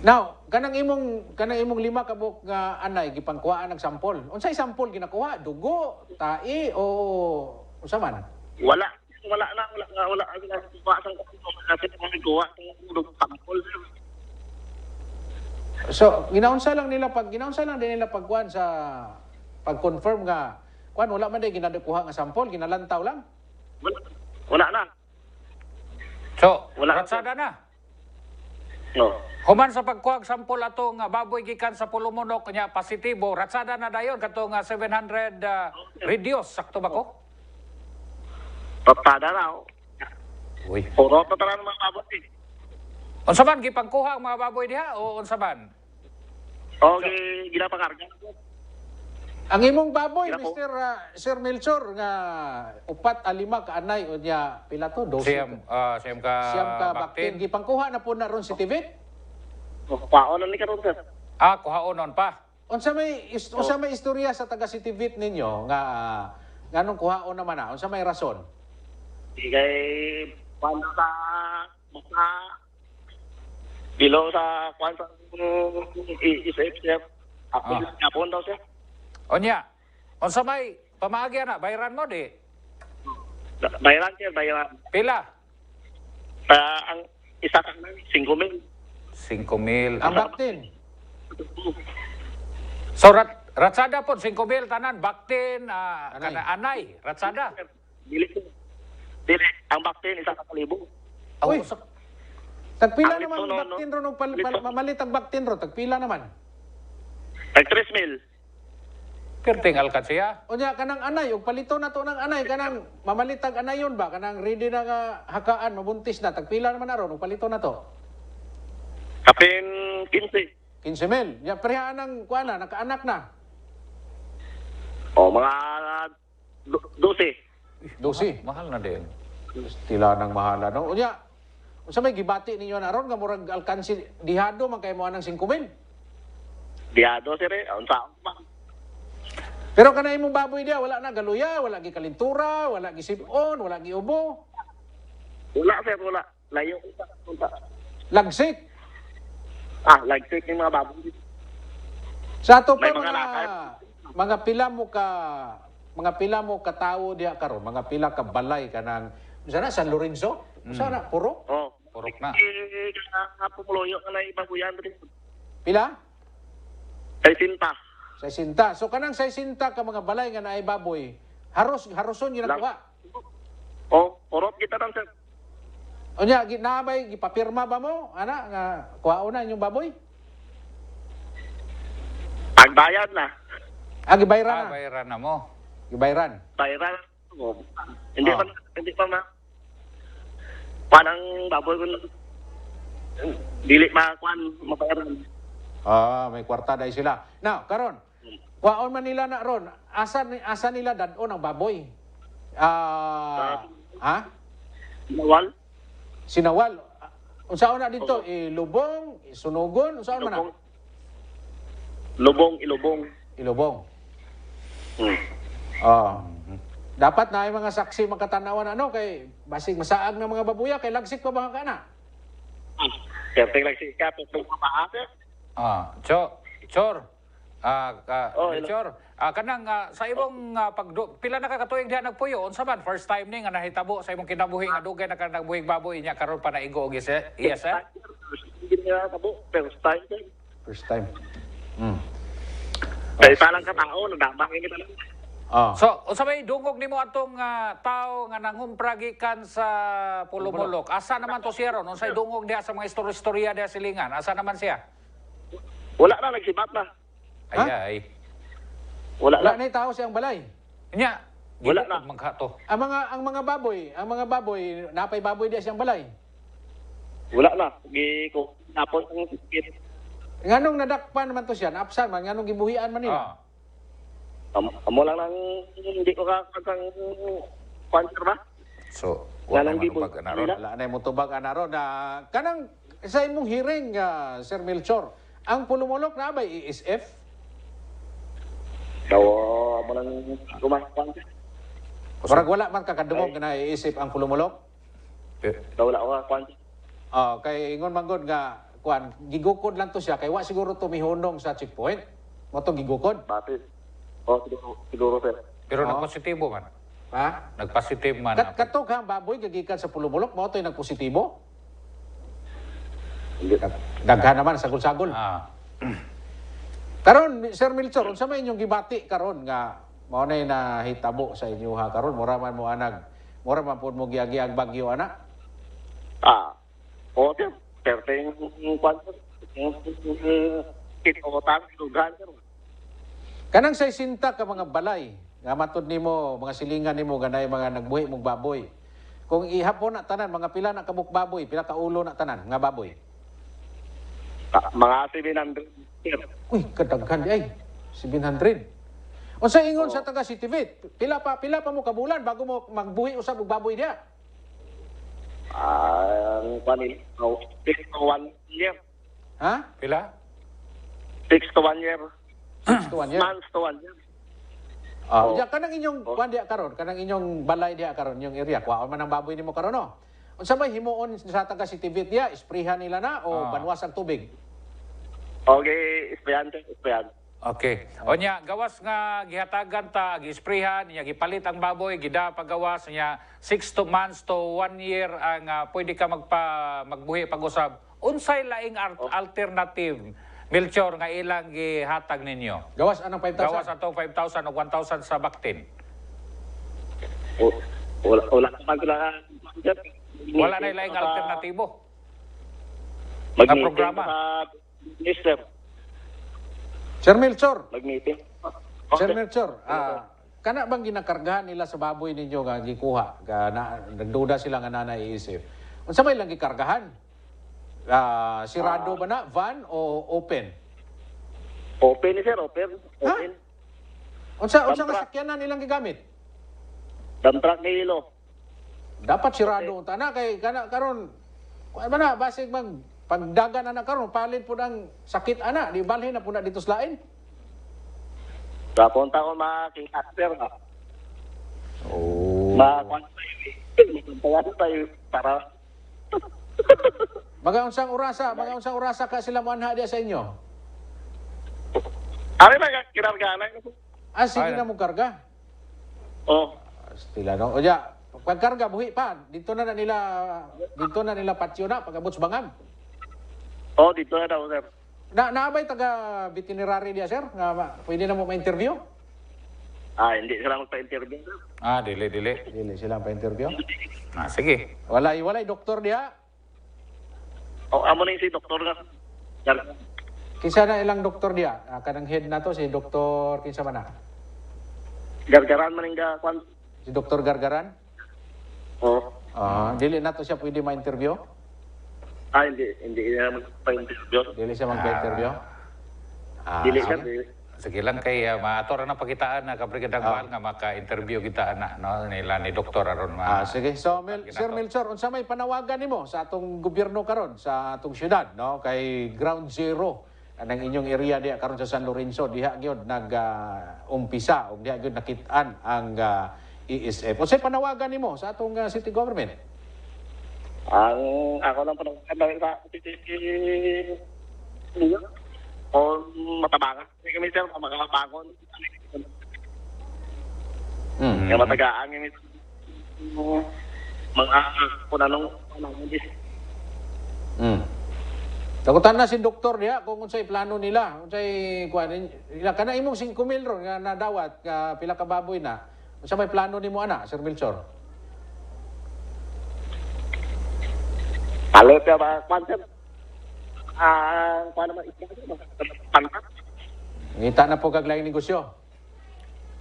Now, kanang imong 5 ka buok nga anay gipangkuhaan ng sampol. Unsay sampol ginakuha? Dugo, tae o unsa man? Wala na. Wala. Kuha sa kasi kung kuha ng ulog sampol. So, ginaunsa lang din nila pagkuhan sa pag-confirm nga kuan wala man day ginakuha nga sampol, ginalantaw lang. Wala na. So, Wala. ratsada na. No. Human sa pagkuha og sampol ato nga baboy gikan sa Pulumonok nya positibo, ratsada na dayon kato nga 700 reduce, sakto ba ko? Papada na. Uy. Puro pa tara ng mga baboy. Unsa man gipangkuha ang mga baboy diha o unsa man? Okay, ginapangarga. Ang imong baboy, Gina po. Sir Melchor nga 4 5 ka anay o nya pila to 12. Siyam ka Siyam ka baktin gipangkuha na po na ron si Tibet. Paon na ni karon, sir. Kuhaonon pa. Unsa may istorya sa taga City Vet ninyo nga nganong kuhaon naman na? Unsa may rason? Kay kwanta sa mga bilo sa kwanta isip, sir. Ako yapon daw, sir. Onya, unsa may pamaagi na bayran mo di? Bayaran, sir, bayaran. Pila? Ang isa ka na, 5,000. 5,000. Ang baktin. So ratsada po 5,000 tanan, baktin, anay, ratsada. Dili. Ang baktin, isa ka 1,000. Uy. Tagpila Ang naman lito, ang no, baktin no? ron og mamalit ang baktin ron, tagpila naman. Tag 3,000. Perting alkansya. Unya kanang anay og palito na to ng anay kanang mamalitag anayon ba kanang ready na nga hakaan mabuntis na tagpila naman aron og palito na to. Kapin 15. 15,000. Ya pareha nang kuana nakaanak na. O mga 12. 12. Mahal na din. Tila nang mahala no. Unya unsa may gibati ninyo na aron nga murag alkansi dihado man kay mo anang 5,000. Diado, sir, unsa pa. Pero kanay imong baboy dia wala na galuya, wala gi kalintura, wala gi sibon, wala gi ubo. Wala, sir, wala. Layo unsa. Lagsik. Lagsik yung mga baboy. Sa ato pa May mga mga pila mo ka tawo diha karon, mga pila ka balay kanang sana San Lorenzo, sana puro. Oh. Purok na. Pumuloyo ka na ibang buyan rin. Pila? Kay Sinta. 60. So kanang 60 ka mga balay nga naay baboy, haroson ginakuha. Orot kita lang, sir. Unya ginabay gipapirma ba mo ana nga kuhaon na inyong baboy? Pagbayad na. Gibayran na. Bayran na mo. Gibayran. Bayaran. Oh, hindi pa ma. Panang baboy ko dili makuan mabayaran. May kwarta dahil sila. Now, karon, waon man nila na ron, asa nila dadon ang baboy? Nawal. Sinawal. Unsaon na dito? Ilubong, sunugon, unsaon man na? Ilubong. Ilubong. Dapat na ay mga saksi makatanawan kay basig masaag ng mga babuya kay lagsik pa ba ka na? Kapag lagsik ka, pwede mapaate. Chor. Chor. Kanang sa imong pila na kakatuig diha nagpuyo unsa man first time ni nga nahitabo sa imong kinabuhi nga dugay na nagbuhig baboy niya karon pa naigo og yes sir? First time. Kaya palang katao, nadamangin kita lang. So, unsa may dungog nimo atong tao nga nangumpra gikan sa Pulumulok? Asa naman to siya ron? Unsay dungog diha sa mga istorya diha silingan? Asa naman siya? Wala na, nagsibat na. Ay. Wala na tao siyang balay. Nya, wala na maghato. Ang mga baboy, napay baboy diha siyang balay. Wala na. Ko napon ang sikit. Nganong nadakpan naman to siya? Naapsan man nganong gibuhian man nila? Amo lang nang hindi ko kakang sponsor ba? So, wala na mutubag anaron. Wala na mutubag anaron. Kanang sa imong hearing, Sir Melchor, ang Pulumulok na ba ESF? Daw mo lang kumasponsor. Parang wala man kakadungog na iisip ang Pulumulok? Daw wala ko sponsor. Kay ingon manggod nga gigukod lang to siya kay wa siguro to mihunong sa checkpoint. Mo to gigukod. Bakit? Siguro sir. Pero nagpositibo man. Ha? Nagpositive man. Katok ang baboy gagikan sa Pulumulok mo to nagpositibo? Daghan naman sagol-sagol. Karon Sir Melchor, unsa may inyong gibati karon nga mao nay nahitabo sa inyo ha karon mura man mo pud mo giagi-ag bagyo ana? Okay. Certain sponsor. Kitotang lugar sir. Kanang sa isinta ka mga balay, nga matod nimo, mga silingan nimo ganay mga nagbuhi mong baboy. Kung ihapon na tanan, mga pila na kabuk baboy, pila ka ulo na tanan, nga baboy. Mga 700. Uy, kadaghan di ay. 700. Unsa ingon sa taga Sitivit? Pila pa mo kabulan bago mo magbuhi usab og baboy diha? Ang panil, 6 to 1 year. Ha? Pila? 6 to 1 year. 6 to 1 year? Months to 1 year. Kanang inyong kuan diha karon, kanang inyong balay diha karon, yung area, kuwaon man ang baboy nimo karon no. Unsa may himuon sa taga Sitivit diha, isprihan nila na o banwas ang tubig? Okay, isprayan. Okay. O niya, gawas nga gihatagan ta, gisprihan, niya gipalit ang baboy, gida pagawas niya 6 months to 1 year ang pwede ka magbuhi pag-usab. Unsay laing alternative, Melchor, nga ilang gihatag ninyo? Gawas anong 5,000? Gawas atong 5,000 o 1,000 sa Baktin. Wala na laing alternatibo. Nga programa. Mister. Sir Melchor. Mag-meeting. Sir Melchor, kana bang ginakargahan nila sa baboy ninyo nga gikuha? Nagduda sila nga nanaiisip. Unsa may lang gikargahan? Sirado ba na? Van o open? Open ni sir, open. Unsa nga sakyanan nilang gigamit? Dump truck ni Ilo. Dapat sirado unta na kay karon kuan ba na basig pagdagan na karon palit po ang sakit ana di balhin na po na dito sa lain. Dapat ko makita sir na. Tayo para mga unsang orasa ka sila mo anha diya sa inyo? Ari na kinargana. Sige na mo karga. Stila no. Oya, pagkarga buhi pa dito na nila patio na pagabot sa bangag. Dito na daw, sir. Naabay taga veterinary diya, sir? Nga pwede na mo ma-interview? Hindi sila magpa-interview, sir. Dili. Dili sila pa-interview? Sige. Walay doktor diya? Amo na si doktor na. Kinsa na ilang doktor diya? Kanang head na to, si Dr. kinsa man na? Gargaran maningga kwan. Si Dr. Gargaran? Oh. Dili na to siya pwede ma-interview? Hindi naman pa-interview. Dili siya mag-interview? Dili sige. ka, dili. Sige lang kay maator na pakitaan na kabrigadang mahal nga maka-interview kita na no nila ni doktor aron Sige. So, Sir Melchor, unsa may panawagan nimo sa atong gobyerno karon sa atong syudad, no? Kay Ground Zero anang inyong area diha karon sa San Lorenzo, diha gyud umpisa ug diha gyud nakit-an ang ESF. Unsay panawagan nimo sa atong city government? Ang ako lang panawagan sa o matabangan. Hindi kami sir, makabangon. Kaya matagaan kami mga kung anong Tagutan na si doktor diha kung unsay plano nila, unsay kuan nila kana imong 5,000 ron nga nadawat ka pila ka baboy na. Unsa may plano nimo ana, Sir Melchor? Palit ya ba konsep paano man pantak? Ngita na po kag laing negosyo.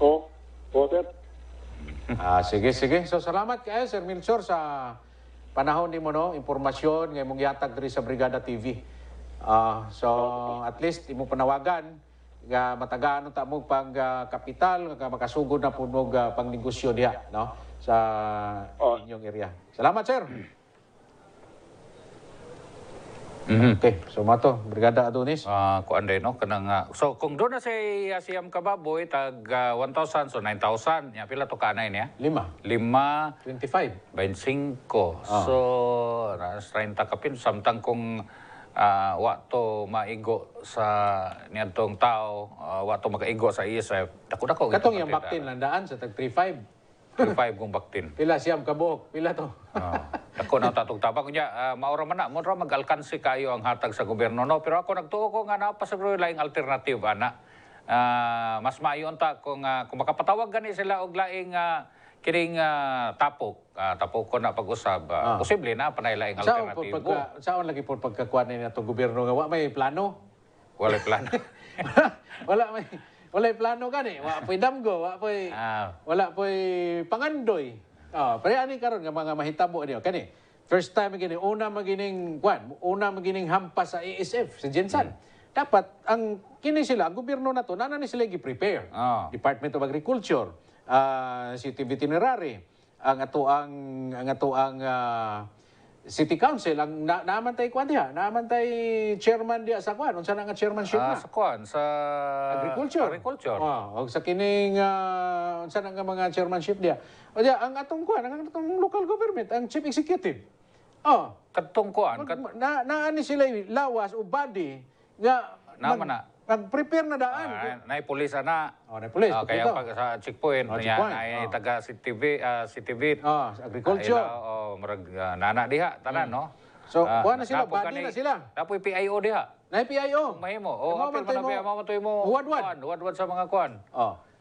Oo, sir. Sige. So salamat kayo Sir Melchor sa panahon nimo no, impormasyon nga imong gihatag diri sa Brigada TV. So at least imo panawagan nga matagaan ta mo pang kapital nga makasugod na punog pang negosyo diha no sa inyong area. Salamat sir. Okay, so mato, Brigada Adonis. Kuan din no kanang so kung doon na say siyam ka baboy tag 1,000 so 9,000 nya pila to kanay niya? 5. 25. 25. So 30 kapin samtang kung wa to maigo sa niadtong tao, wa to makaigo sa ESF. Dako-dako Katong yang baktin landaan sa tag 35. 35 kung baktin. Pila siyam ka buhok, pila to. Ako na tatong tabang niya, maura man na, mo mag-alkansi kayo ang hatag sa gobyerno, no? Pero ako nagtuo ko nga napasagro laing alternative, ana. Mas maayon ta kung makapatawag gani sila og laing kining tapok. Tapok ko na pag-usab. Posible na, panay laing alternative. Saan lagi po pagkakuan na itong gobyerno nga, wa may plano? Wala plano. Wala plano gani, wa po'y damgo, wala po'y pangandoy. Pero ani karon nga mga mahitabo niyo kani. First time gini una magining hampas sa ESF sa Jensan. Dapat ang kini sila gobyerno na to nana ni sila gi-prepare. Department of Agriculture, City Veterinary, ang atoang City Council ang naamantay kuan diha, naamantay chairman diha sa kuan, unsa na nga chairmanship na? Sa kuan sa Agriculture. Og sa kining unsa na nga mga chairmanship diha. O diha ang atong kuan, ang atong local government, ang chief executive. Katong kuan, naani sila lawas o body nga mag-prepare na daan. Nay pulis ana. Nay pulis. Kaya pag sa checkpoint niya, nay taga CTV, Agriculture. Murag nana diha tanan no. So kuha na sila, body na sila. Tapoy PIO diha. Nay PIO. Mahimo. Apil man na mo. Huwad sa mga kuan.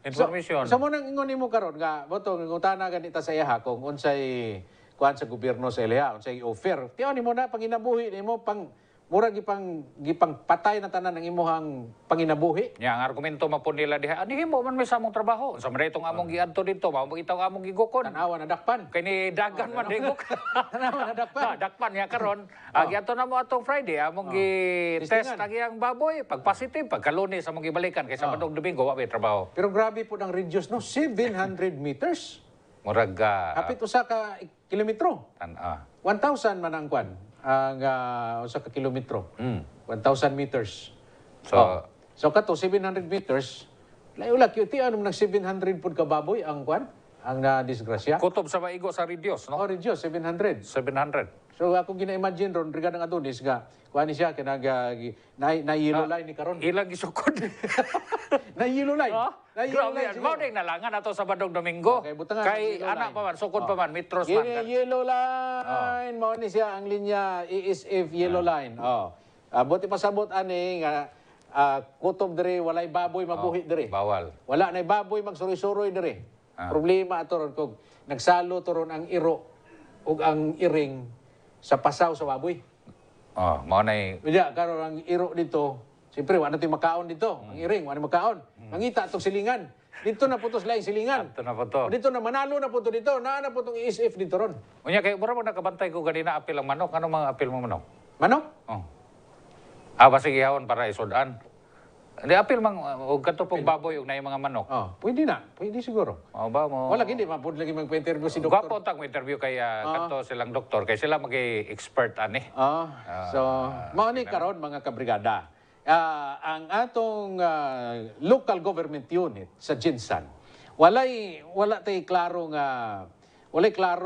Information. So mo nang ingon nimo karon nga boto ngutana ganita sa iya kung unsay kuan sa gobyerno sa Ilha, unsay offer. Tiyo nimo na panginabuhi nimo pang murag gipang patay na tanan ng imuhang panginabuhi. Yang argumento man po nila diha, ani himo man may samong trabaho. Sa man itong among giadto dito, mao magitaw among gigukon. Tanawa na dakpan. Kay ni dagan man digok. Tanawa na dakpan. Dakpan ya karon. Giadto na mo atong Friday, among gi-test ang baboy, pag positive, pagka Lunes among gibalikan kay Sabado ug Domingo wa may trabaho. Pero grabe po ang reduce no, 700 meters. Murag hapit usa ka kilometro. 1,000 man ang kwan. Ang usa ka kilometro. 1,000 meters. So kato 700 meters. Layo-la ti anong nag 700 pud ka baboy ang kwan? Ang disgrasya. Kutob sa maigo sa reduce, no? Reduce 700. 700. So ako gina-imagine ron Brigada ng Adonis nga kuan siya kinag na yellow line ni karon. Ilang gisukod. Na yellow line. Grabe yan. Mao ding nalangan ato sa Badog Domingo. Kay anak pa man, sukod pa man, metros man. Yellow line. Mao ni siya ang linya ESF yellow line. Buti pasabot ani nga kutob diri walay baboy mabuhi diri. Bawal. Wala nay baboy magsuroy-suroy diri. Problema ato ron kog nagsalo to ron ang iro ug ang iring sa pasaw sa baboy. Mao nay. Kaya karon ang iro dito, siyempre wala natin makaon dito. Ang iring wala makaon. Mangita atong silingan. Dito na putos laing silingan. Ito na po to. Dito na manalo na po to dito. Naana po itong ESF dito ron. Unya, kay mura mo nakabantay ko ganina apil ang manok. Ano mga apil mo manok? Manok? Oh. Basta gihawon para isudan. Hindi, apil mang, o kanto pong baboy, o na yung mga manok. Pwede na. Pwede siguro. Ba mo? Wala, hindi. Mapod lagi magpa-interview si Gwapo doktor. tag mo interview kay kanto silang doktor. Kay sila mag-expert ani. So, mao ni karon mga kabrigada. Ang atong local government unit sa Jinsan, wala tay klaro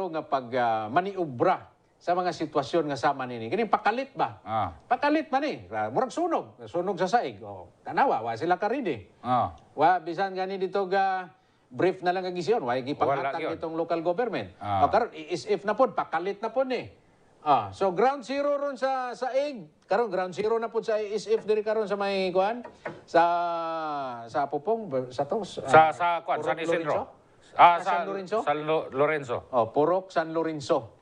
nga pag maniubra sa mga sitwasyon nga sama nini. Kini pakalit ba? Pakalit man ni. Murag sunog sa saig. Tanawa, wa sila ka ready. Wa bisan gani dito ga brief na lang ang gisyon. Wa gipanghatag ditong local government. Karon if na pod pakalit na pod ni. So ground zero ron sa saig. Karon ground zero na pod sa ISF diri karon sa may kuan sa Pupong sa to sa kuan San Isidro. San Lorenzo? San Lorenzo. Purok San Lorenzo.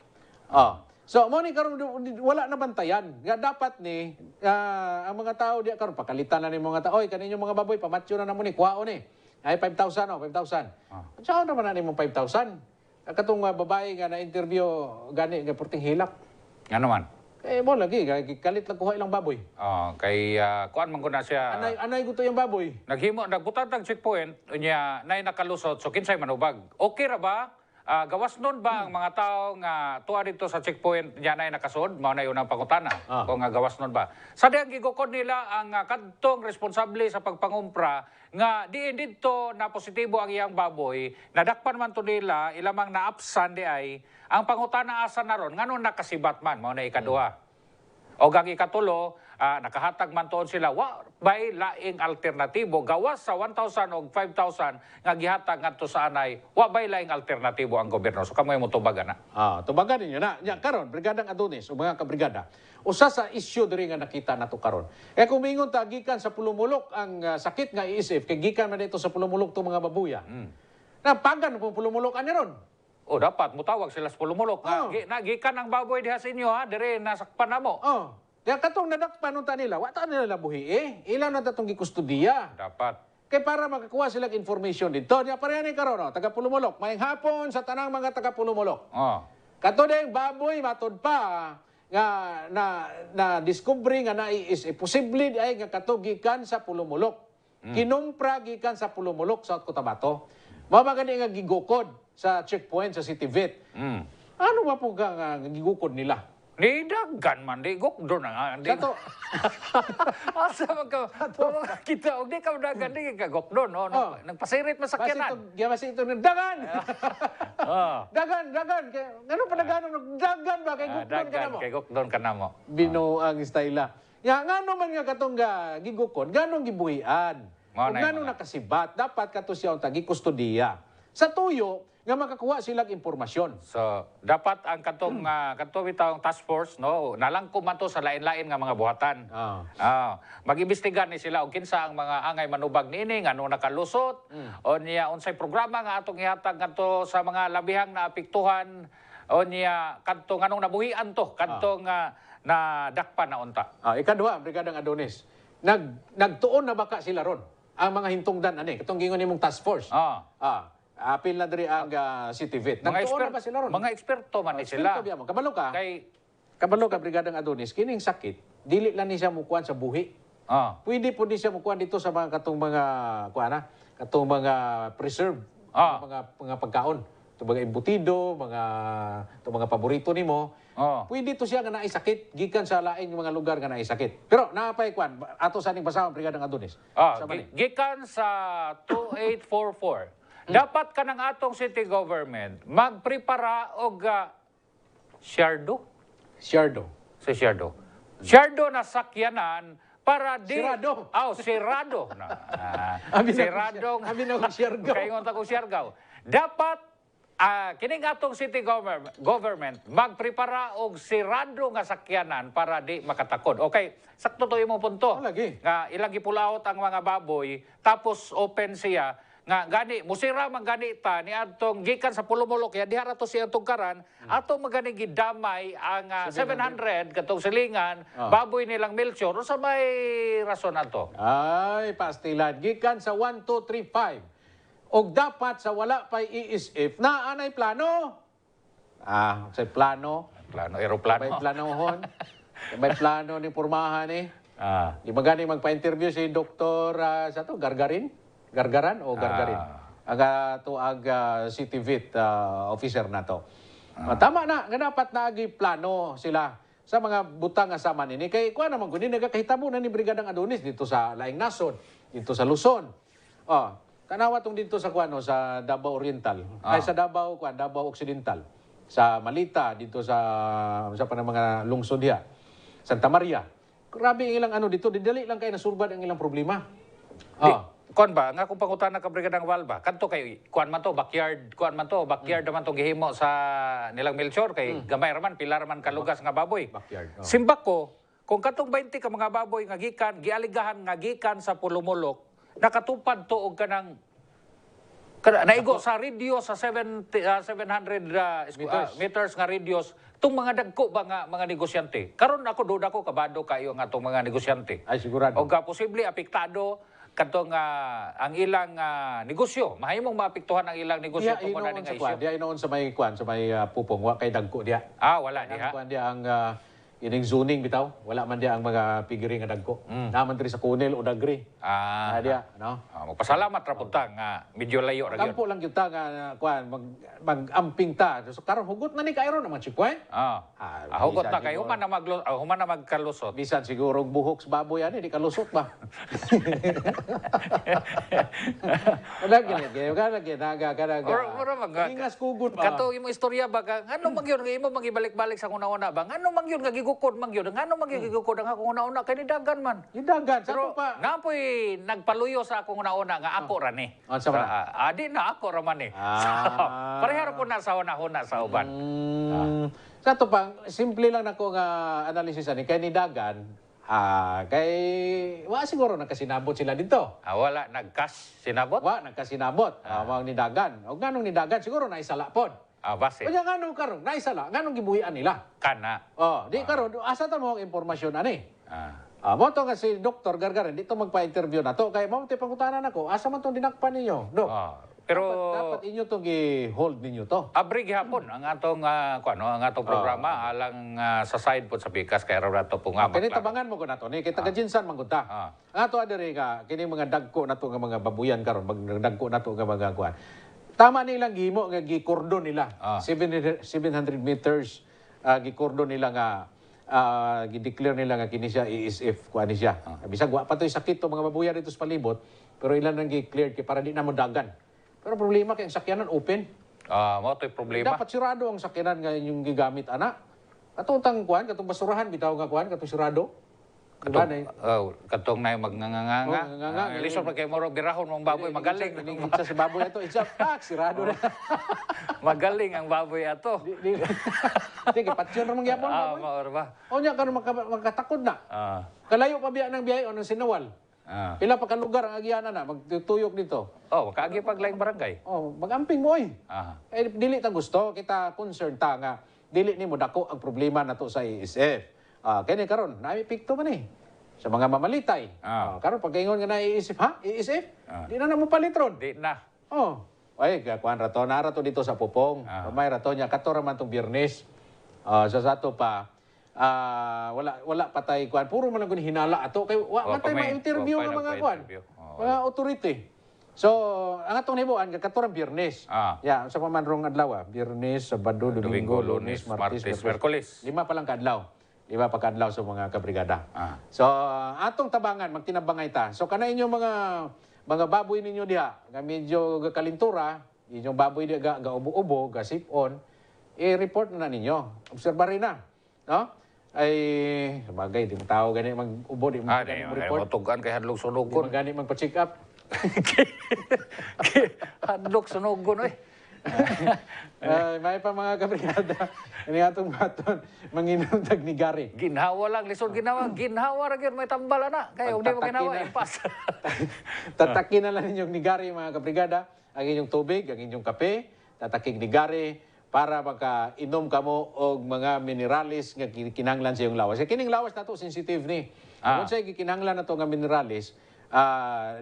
So, mo ni karon wala na bantayan. Nga dapat ni ang mga tao diya karon pakalitan na ni mga tao. Oy, kaninyo mga baboy pamatyo na namo ni kuwao ni. Ay 5,000 5,000. Saan naman na nimo 5,000? Katong babae nga na interview gani nga purting hilak. Ano man? Mo lagi kalit lang kuha ilang baboy. Kay kuan man ko na siya. Anay gusto yung baboy. Nagbutang tag checkpoint unya nay nakalusot so kinsay manubag. Okay ra ba? Gawas nun ba ang mga tao nga tuwa dito sa checkpoint niya na nakasod? Mao na yun ang pangutana. Kung gawas nun ba? Sa diyang gigukod nila ang kadtong responsable sa pagpangumpra nga diin dito na positibo ang iyang baboy, nadakpan man to nila, ilamang naapsan di ay, ang pangutana asa na ron, nganon nakasibat man, mao na ikaduha. O gang ikatulo, nakahatag man toon sila, wa bay laing alternatibo gawas sa 1,000 o 5,000 nga gihatag ngadto sa anay, wa bay laing alternatibo ang gobyerno. So kamoy mo tubagan na. Tubagan ninyo na. Nya karon Brigadang Adonis o mga kabrigada. Usa sa issue diri nga nakita nato karon. Kaya kung mingon ta gikan sa pulumulok ang sakit nga iisip kay gikan man dito sa pulumulok to mga babuya. Napagan po pulumulok ani ron. Dapat mutawag sila sa pulumulok. Nagikan ang baboy diha sa inyo ha, dire nasakpan namo. Kaya katong nadakpan unta nila, wa ta nila labuhi ilan na tatong gikustudiya. Dapat. Kay para makakuha sila information dito. Diya pareha ni karon, taga Pulumulok. Mayang hapon sa tanang mga taga Pulumulok. Kato ding baboy matod pa nga na discovery nga is posible ay nga katugikan sa Pulumulok. Kinumpra gikan sa Pulumulok sa Cotabato. Mao ba gani nga gigukod sa checkpoint sa City Vet. Ano ba po nga gigukod nila? Di daggan man, di gukdo na nga. Kato. Asa kita, di ka daggan, di ka gukdo, no? Nagpasirit masakyanan. Basi ito, dagan! Dagan! Ano pa dagan ba? Kay gukdon ka na mo. Kay gukdon ka na mo. Binuang istayla. Nga naman nga katong gigukod, ganong gibuhian. Kung ganong nakasibat, dapat kato siya ang tagi-kustodiya. Sa tuyo, nga makakuha silang impormasyon. So, dapat ang katong bitawang task force, no, nalangko man to sa lain-lain nga mga buhatan. Mag-imbestiga ni sila og kinsa ang mga angay manubag niini nga ano nakalusot o niya unsay programa nga atong ihatag ngadto sa mga labihang naapektuhan o niya kadtong anong nabuhian to kadtong na dakpan na unta. Ikaduha, Brigadang Adonis. Nagtuon na baka sila ron ang mga hintungdan ani katong gingon nimong task force. Apil na diri ang City Vet. Nagtuon na ba sila ron? Mga eksperto man ni sila. Kabalo ka, Brigadang Adonis, kining sakit, dili lang ni siya mukuan sa buhi. Pwede po di siya mukuan dito sa mga katong mga preserve, mga pagkaon. Ito mga embutido, mga paborito nimo. Pwede to siya nga naisakit, gikan sa laing mga lugar nga naisakit. Pero napay kuan, ato sa aning basahon, Brigadang Adonis. Gikan sa 2844. Dapat ka ng atong city government magprepara og siyardo. Siyardo na sakyanan para di... Sirado. Sirado. Sirado. Kaingon ta ko siyargaw. Dapat kining atong city government magprepara og sirado nga sakyanan para di makatakod. Okay, sakto to imong punto. Nga ilang gipulaot ang mga baboy tapos open siya nga gani musira man gani ta ni adtong gikan sa Pulumulok ya diha ra to siya tungkaran ato magani gidamay ang 700 katong silingan baboy nilang Melchor sa may rason ato. Ay pastilan gikan sa 1235 og dapat sa wala pay iisip na anay plano. Sa plano, Plano, aeroplano. may planohon, may plano ni pormahan Di ba gani magpa-interview si Dr. Sa to, Gargaran o Gargarin? City Vet officer na to. Tama na, nga dapat naagi plano sila sa mga butang asama nini. Kay kuha naman kundi nagakahitabo na ni Brigadang Adonis dito sa Laing Nasod, dito sa Luzon. Kanawa tong dito sa kuano sa Davao Oriental, ay sa Davao Occidental, sa Malita dito sa panang mga lungsod diha. Santa Maria. Grabe ang ilang dito, didali lang kay nasurbad ang ilang problema. Kuan ba nga kung pangutan na Brigadang Walba kanto kay kuan man to backyard naman to gihimo sa nilang Melchor kay gamay raman pilar man kalugas nga baboy. Backyard. Simbak ko kung katong 20 ka mga baboy nga gikan gialigahan nga gikan sa Pulumulok nakatupad to og kanang naigo sa radio sa 700 meters nga radius tung mga dagko ba nga mga negosyante. Karon ako duda ko kabado kayo nga tong mga negosyante. Ay sigurado. O posible apektado katong ang ilang negosyo. Mahimong maapektuhan ang ilang negosyo kung ano nga isyu. Diya inoon sa may pupong wa kay dagko diya. Wala diha. Kuan diya ang ining zoning bitaw, wala man diya ang mga pigiri nga dagko. Naman diri sa Kunil o Dagri. Diya, no? Magpasalamat ra pud ta nga medyo layo ra gyud. Kampo lang gyud ta nga mag-amping ta. So karon hugot na ni kairo naman si Kuy. Hugot na kay human na magkalusot. Bisan siguro buhok sa baboy ani di kalusot ba. Ingas kugot ba. Kato imo istorya ba ngano man gyud imo magibalik-balik sa una-una ba? Ngano man gyud nga gigukod man gyud? Ngano man gyud gigukod ang akong una-una kay ni dagan man. Dagan sa Pero pa. napoy nagpaluyo sa akong una-una nga ako ra ni. Di na ako ra man ni. Parehara ko na sa una-una sa uban. Sa to pang simple lang nako nga analysis ani kay ni dagan. Kay wa siguro nakasinabot sila dito. Wala nagkas sinabot? Wa nagkasinabot. Mao ni dagan. O nganong ni dagan siguro naisala pod. Base. Kanya nganong karon naisala, nganong gibuhian nila? Kana. Di karon asa ta mo ang impormasyon ani? Mo to nga si Dr. Gargarin dito magpa-interview na to kay mao ti pangutanan nako asa man tong dinakpan ninyo? No. Pero dapat inyo to gi-hold ninyo to. Abri gihapon ang atong ang atong programa alang sa side po sa Pikas kay ra to po nga. Kini tabangan mo ko nato ni kay taga Jinsan man gud ta. Ang ato adiri ka kini mga dagko nato nga mga babuyan karon dagko nato nga mga kuan. Tama nilang gihimo nga gikordon nila. 700 meters gikordon nila nga gi-declare nila nga kini siya ESF kuan siya. Bisag wa pa toy sakit to mga babuyan dito sa palibot pero ilan nang gi-clear kay para di na mo dagan. Pero problema kay ang sakyanan open. Mao toy problema. Dapat sirado ang sakyanan nga inyong gigamit ana. Katong kuan katong basurahan bitaw nga kuan katong sirado. Katong na magnganganga. Lisod pa kay moro birahon mong baboy magaling. Isa sa baboy ato, isa sirado na. Magaling ang baboy ato. Sige, patsyon ra mong gyapon baboy. Maor ba? O nya karon magkatakod na. Kalayo pa biya ng biyay o ng Sinawal. Pila pa ka lugar ang agyanan na magtuyok dito. Kaagi pag laing barangay. Magamping mo dili ta gusto kita concern ta nga dili nimo dako ang problema nato sa ESF. Kani karon naipikto man sa mga mamalitay. Karon pagkaingon nga naiisip ESF? Di na mo palitron. Di na. Ay kuan rato na rato dito sa Pupong. May rato nya kato ra man tong Biyernes. Sa sato pa wala patay kuan puro man lang hinala ato kay wa patay ma-interview ng mga kuan. Mga authority. So, ang atong himuan katurang Biyernes. Sa pamanrong adlaw, Biyernes, Sabado, Domingo, Lunes, Martes, Miyerkules. 5 pa lang kadlaw. 5 pa kadlaw sa mga kabrigada. So, atong tabangan magtinabangay ta. So kana inyo mga baboy ninyo diha, nga medyo kalintura, inyong baboy diha ga ubo-ubo, ga sipon, i-report na ninyo. Obserbari na, no? Ay sabagay di mo tao gani mag-ubo di mo report. Tugan kay hadlok Di sunugon. mo gani magpa-check up. Hadlok sunugon May pa mga kabrigada. Ini atong baton manginom tag ni Gary. Ginhawa lang lisod ginawa ra gyud may tambal na kay di mo ginawa impas. Tatakin na lang ninyong ni Gary mga kabrigada ang inyong tubig, ang inyong kape, tataking ni Gary para makainom kamo og mga mineralis nga kinahanglan sa iyong lawas. Kining lawas nato sensitive ni. Kung sa kinahanglan nato nga mineralis,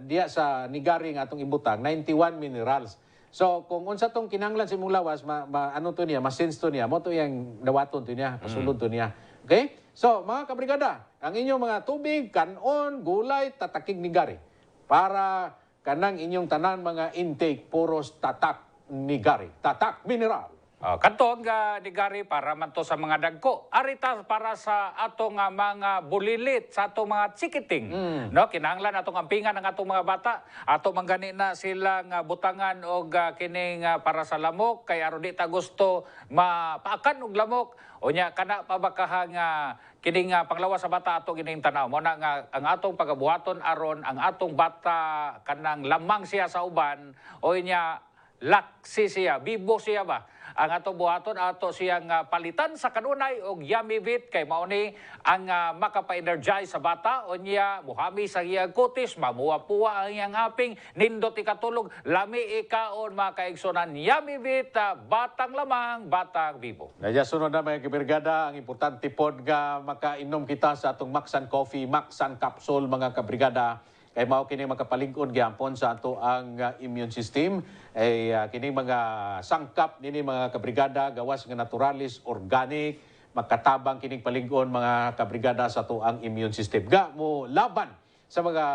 diya sa Nigari nga atong ibutang 91 minerals. So kung unsa tong kinahanglan sa imong lawas, ano to niya, ma-sense to niya, mo to yang dawaton to niya, kasulod to niya. Okay? So mga kabrigada, ang inyong mga tubig, kanon, gulay, tatakig Nigari para kanang inyong tanan mga intake puros tatak Nigari, tatak mineral. Kantong Nigari para man to sa mga dagko. Arita para sa atong mga bulilit, sa atong mga tsikiting. No, kinahanglan atong ampingan ang atong mga bata. Ato manggani na silang butangan og kining para sa lamok kay aron di ta gusto mapaakan og lamok. Unya kana pa ba kahang kining panglawas sa bata ato gining tanaw mo na nga ang atong pagabuhaton aron ang atong bata kanang lamang siya sa uban o nya laksi siya, bibo siya ba? Ang ato buhaton ato siyang palitan sa kanunay og yummy bit kay mao ni ang makapa-energize sa bata o niya muhami sa iyang kutis, mamuwa-puwa ang iyang aping, nindot ikatulog, lami ikaon mga kaigsunan, yummy bit, batang lamang, batang bibo. Nadya sunod na mga kabrigada, ang importante pod nga makainom kita sa atong Maxan Coffee, Maxan Capsule mga kabrigada. Kay mao kini makapalig-on gyapon sa ato ang immune system ay kini mga sangkap nini mga kabrigada gawas nga naturalis, organic, makatabang kining palig-on mga kabrigada sa ato ang immune system. Ga mo laban sa mga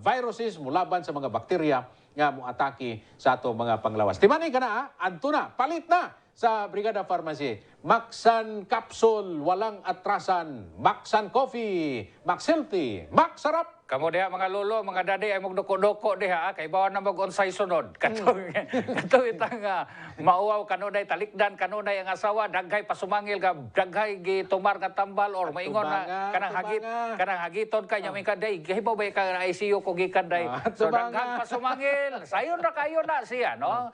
viruses, mo laban sa mga bakterya nga mo atake sa ato mga panglawas. Timani kana adto na, palit na sa Brigada Pharmacy. Maxan Capsule, walang atrasan. Maxan Coffee, Max Healthy, Max Sarap. Kamu diha mga lolo, mga dadi ay magdoko-doko diha kay bawa na mag-onsay sunod. Katong itang mauwaw kanunay talikdan kanunay ang asawa daghay pasumangil ka daghay gitumar nga tambal or maingon na kanang hagiton ka nya ka day gihibaw ba ka ICU ko gikan day. So daghan pasumangil. Sayon ra kayo na siya no.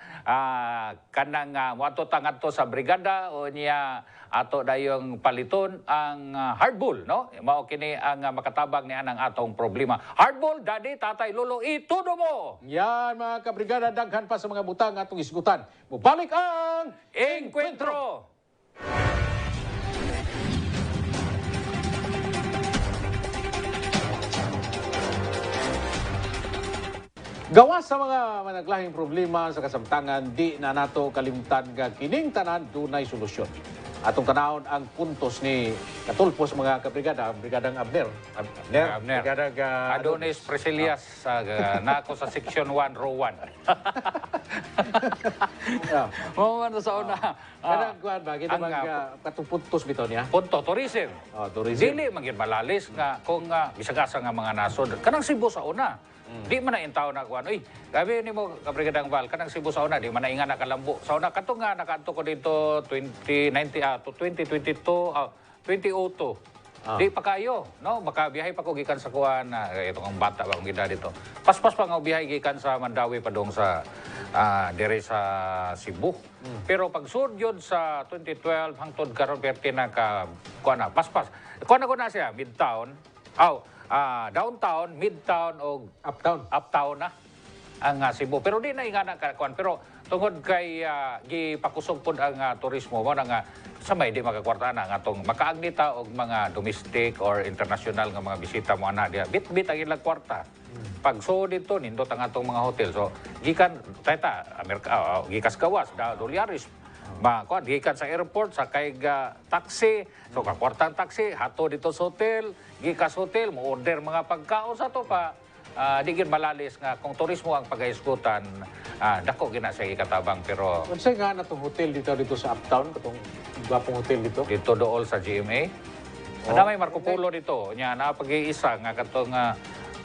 Kanang moadto tangadto sa brigada o niya ato dayong paliton ang hardball no. Mao kini ang makatabang ni anang atong problema. Hardball, daddy, tatay, lolo, itudo mo! Yan mga kabrigada, daghan pa sa mga butang atong isgutan. Mubalik ang Encuentro! Gawas sa mga managlahing problema sa kasamtangan, di na nato kalimtan nga kining tanan dunay solusyon. Atong tanawon ang puntos ni katulpos mga kabrigada, Brigadang Abner. Abner. Adonis Presilias, nako sa Section 1, Row 1. Oo, ano sa una. Kanang kuhan ba, kita katong puntos bito niya? Punto, tourism. Tourism. Dili, maging malalis nga kung bisagasa nga mga nasod. Kanang Cebu sa una. Di man na intaw na kuan. Uy, gabi ni mo kabrigadang Val, kanang Cebu sa una, di man na inga nakalambo. Sa una kato nga nakaadto ko dito 2022, 2002. Di pa kayo, no? Makabiyahe pa ko gikan sa kuan na ito ang bata ba kung gida dito. Paspas pa nga biyahe gikan sa Mandawi pa dong sa dire sa Cebu. Pero pag suryod sa 2012 hangtod karon perti na ka kuan na paspas. Kuan na ko na siya midtown. Downtown, midtown o uptown na ang Cebu. Pero di na ingana kakuan. Pero tungod kay gipakusog pod ang turismo mo nga sa may di makakwarta na nga atong makaagnita og mga domestic or international nga mga bisita mo ana diha. Bit-bit ang ilang kwarta. Pag so dito nindot ang atong mga hotel. So gikan gikas gawas dolyaris kuan gikan sa airport sa kay taxi. So kakwartang taxi hato dito sa hotel. Gikas hotel, mo order mga pagkaon sa to pa. Di gid malalis nga kung turismo ang pagahisgutan, dako gina sa ikatabang pero unsay nga natong hotel dito sa uptown, katong gwapong hotel dito? Dito dool sa GMA. Ana may Marco Polo dito. Nya na pag-iisa nga katong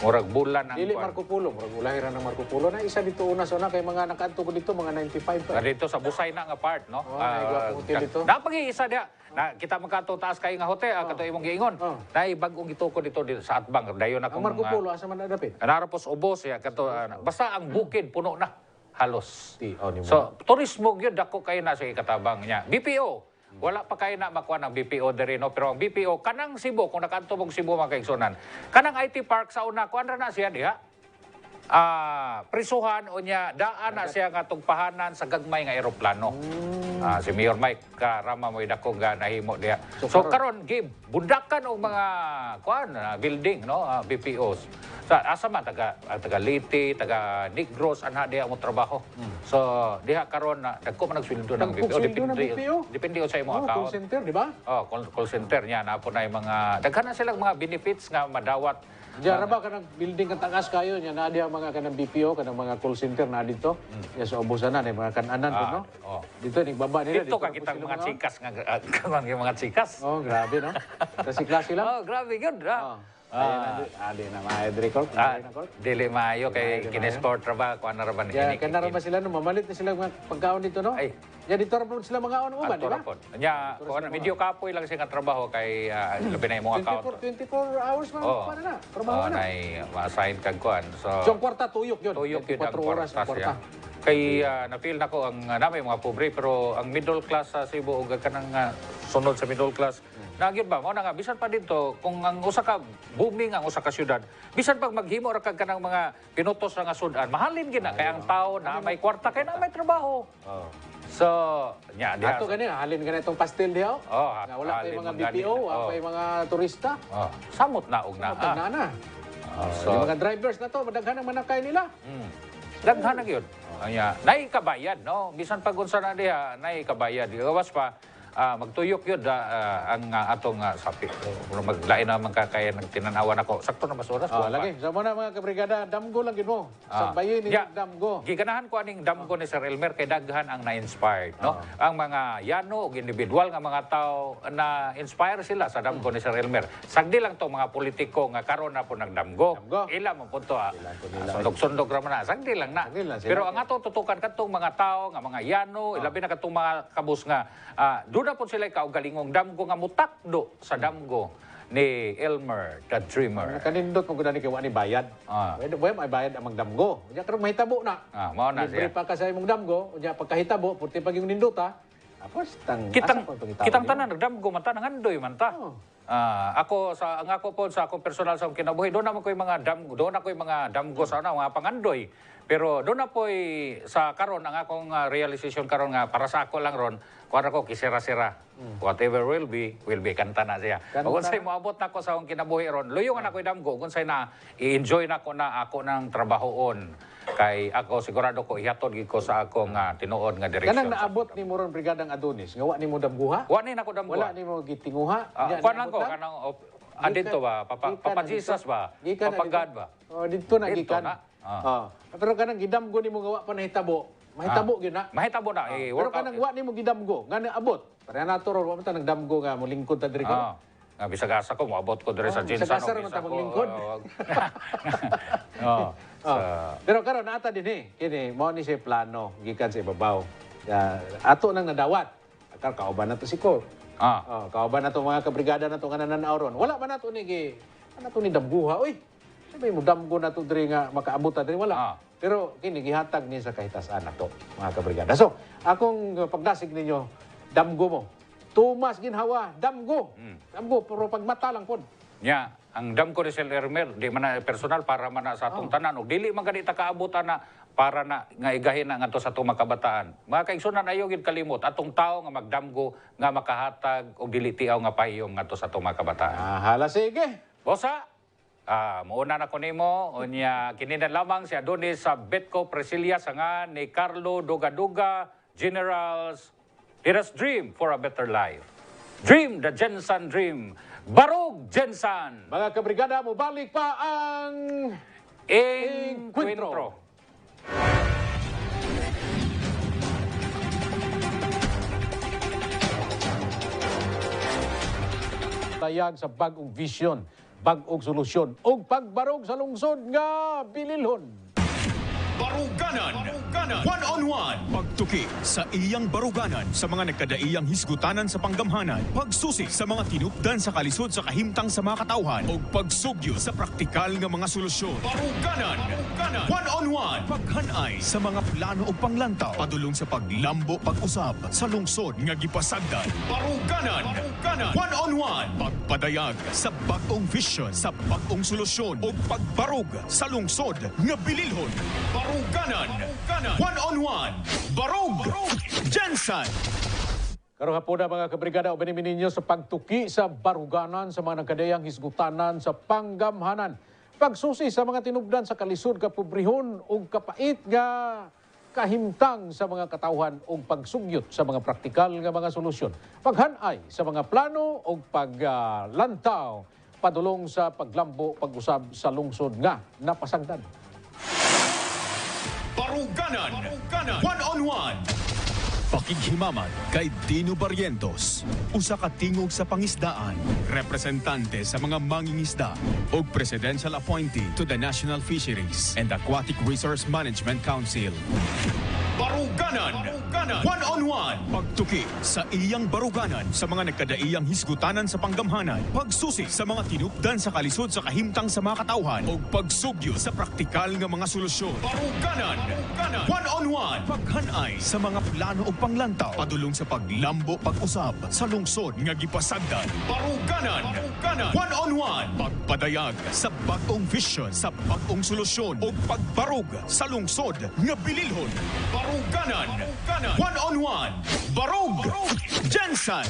murag bulan ang dili Marco Polo, murag ulahiran ng Marco Polo na isa dito una sa una kay mga nakaadto ko dito mga 95 pa. Dito sa Busay na nga part, no? Gwapong hotel dito. Napag-iisa dia. Na kita magkato taas kay nga hotel, kato imong giingon. Dai bagong gituko dito sa Atbang, dayon ako. Ang Marco Polo asa man nadapit? Narapos ubos ya kato basta ang bukid puno na halos. So turismo gyud dako kay na sa ikatabang niya. BPO wala pa kayo na makuha ng BPO diri no, pero ang BPO kanang Cebu kung nakaadto mong Cebu mga kaigsunan. Kanang IT Park sa una kuan ra na siya diha. Prisuhan o niya daan na siya nga tugpahanan sa gagmay nga eroplano. Si Mayor Mike Rama mo dako nga nahimo diha. So karon bundakan og mga kuan building no, BPOs. asa man taga Leyte, taga Negros anha diha mo trabaho. So diha karon na dagko man nagsweldo ng BPO. Nagpusweldo ng BPO? Depende sa imong Oh, call account. center, di ba? Oh, call center niya na po na yung mga daghan na silang mga benefits nga madawat. Diyan ba kanang building kan tagas kayo nya na diha mga kanang BPO kanang mga call center na dito. Ya sa ubusan na mga kananan po, no? Oh. Dito ning baba nila Dito ka na po kitang sila mga chikas nga yung mga chikas. Oh, grabe, no? Kasi klase lang. Oh, grabe yun. Oh. Adi na ma-edri ko. Dili maayo kay kinesport ra ba kuan ra ba ni Ya, kana ra ba sila no mamalit na sila mga pagkaon dito, no? Ay. Ya dito ra po sila mga on uban, di ba? Nya kuan medyo kapoy lang siya nga trabaho kay labi na imong account. 24 hours man Oh. pa na. Trabaho na. Nay ma-assign kag kuan. So So, ang kwarta tuyok yun. tuyok yun ang 24 oras ang kwarta. kwarta. Kay na-feel na ko ang namay mga pobre pero ang middle class sa Cebu ug kanang sunod sa middle class nagyud ba mo na nga bisan pa dito kung ang usa ka booming ang usa ka syudad bisan pag maghimo ra kag kanang mga pinutos nga sudan mahalin gina kay ang tao na may kwarta kay na may trabaho. Oh. So nya diha Ato gani, halin gani itong pastel diha. Oh, Nga wala pa halin yung mga man gani. BPO, wala Oh. pa yung mga turista. Samot na og na. Matanda na. So Yung mga drivers na to, madaghan ang manakay nila. daghan na gyud. Anya, nay kabayad no. Bisan pag unsa na diha, nay kabayad. Gawas pa magtuyok yun ang atong sapi. Maglain na man kakaya ng tinanawan ako. Sakto na mas oras. Lagi, sa mo na mga kabrigada, damgo lang gid mo. Sabayin ni damgo. Giganahan ko aning damgo ni Sir Elmer kay daghan ang na-inspired. No? Ang mga yano o individual nga mga tao na inspire sila sa damgo ni Sir Elmer. Sagdi lang to mga politiko nga karon na po nagdamgo. Ila mo punto sundog-sundog ra man na. Sagdi lang na. Pero ang ato tutukan katong mga tao nga mga yano, ilabi na katong mga kabus nga doon na po sila kaugalingong damgo nga mutakdo sa damgo ni Elmer the Dreamer. Kanindot mo gud ni kay wa ni bayad. Pwede may bayad ang magdamgo. Unya karon mahitabo na. Mao na Libre siya. pa ka sa imong damgo, unya pagkahitabo, purti pag yung nindot ha. Tapos Kitang tanan nagdamgo man ta nangandoy man ta. Ako sa ang ako po sa akong personal sa akong kinabuhi doon naman ko yung mga damgo, doon ako yung mga damgo sa mga pangandoy. Pero doon na po sa karon ang akong realization karon nga para sa ako lang ron, kuha ko kisira-sira. Whatever will be kanta na siya. Kung sa'y moabot na ko sa akong kinabuhi ron, luyong na ko damgo, kung sa'y na i-enjoy na ko na ako ng trabahoon. Kay ako sigurado ko ihatod gid ko sa akong tinuod nga direksyon. Kanang naabot ni mo ron brigadang Adonis, nga wa nimo damguha? Wa ni nako damgo. Wala nimo gitinguha? Kuan lang ko kanang adito ba Papa Jesus ba? Papa God ba? Oh, dito na gikan. Pero kanang gidamgo nimo nga wa pa nahitabo. Mahitabo gyud na. Mahitabo na. Pero kanang wa nimo gidamgo, nga naabot. Para nato ron wa man ta nagdamgo nga molingkod ta diri ka. Bisag asa ko moabot ko diri sa Jinsan. Bisag asa man ta maglingkod. Pero karon ata dinhi kini mao ni siya plano gikan sa ibabaw. Ato nang nadawat. Akal kauban na to si Cor. Kauban na to mga kabrigada na to nga nananaw ron. Wala ba na to ni damguha. Uy, sabi mo damgo na to diri nga makaabot ta diri wala. Pero kini gihatag ni sa kahitasan na to mga kabrigada. So, akong pagdasig ninyo damgo mo. Tumas ginhawa, damgo. Damgo pero pagmata lang pod. Nya, ang damgo ni Sir Elmer di man na personal para man na sa atong tanan ug dili man gani ta kaabutan na para na nga igahin na ngadto sa atong makabataan. Mga kaigsunan ayo gid kalimot atong tao nga magdamgo nga makahatag og dili tiaw nga pahiyom ngadto sa atong makabataan. Hala sige. Bosa, mauna na ko nimo unya kini na lamang si Adonis sa Betco Presilia nga ni Carlo Dugaduga Generals. Let us dream for a better life. Dream the Jensen dream. Barog Jensen. Mga kabrigada, mubalik pa ang Encuentro. Tayag sa bagong vision, bagong solusyon, ug pagbarog sa lungsod nga Bililhon. Baruganan. One-on-one. Pagtuki sa iyang baruganan sa mga nagkadaiyang hisgutanan sa panggamhanan. Pagsusi sa mga tinupdan sa kalisod sa kahimtang sa mga katawhan. O pagsugyo sa praktikal nga mga solusyon. Baruganan. One-on-one. Paghanay sa mga plano o panglantaw. Padulong sa paglambo pag-usab sa lungsod nga gipasagdan. Baruganan. One-on-one. Pagpadayag sa bagong vision, sa bagong solusyon o pagbarog sa lungsod nga Bililhon. Baruganan. One-on-one. Barog. Jensen. Karong hapon na mga kabrigada, ubanin ninyo sa pagtuki sa baruganan sa mga nagkadayang hisgutanan sa panggamhanan. Pagsusi sa mga tinubdan sa kalisod kapobrehon ug kapait nga kahimtang sa mga katawhan ug pagsugyot sa mga praktikal nga mga solusyon. Paghanay sa mga plano ug paglantaw padulong sa paglambo pag-usab sa lungsod nga napasagdan. Baruganan. One-on-one. Pakighimaman kay Dino Barrientos, usa ka tingog sa pangisdaan, representante sa mga mangingisda ug presidential appointee to the National Fisheries and Aquatic Resource Management Council. Baruganan. One-on-one. Pagtuki sa iyang baruganan sa mga nagkadaiyang hisgutanan sa panggamhanan, pagsusi sa mga tinupdan sa kalisod sa kahimtang sa mga katawhan ug pagsugyo sa praktikal nga mga solusyon. Baruganan. One-on-one. Paghanay sa mga plano ug panglantaw padulong sa paglambo pag-usab sa lungsod nga gipasagdan. Baruganan. One-on-one. Pagpadayag sa bag-ong vision sa bag-ong solusyon ug pagbarug sa lungsod nga bililhon. Baruganan. One-on-one. Barug. Jensen.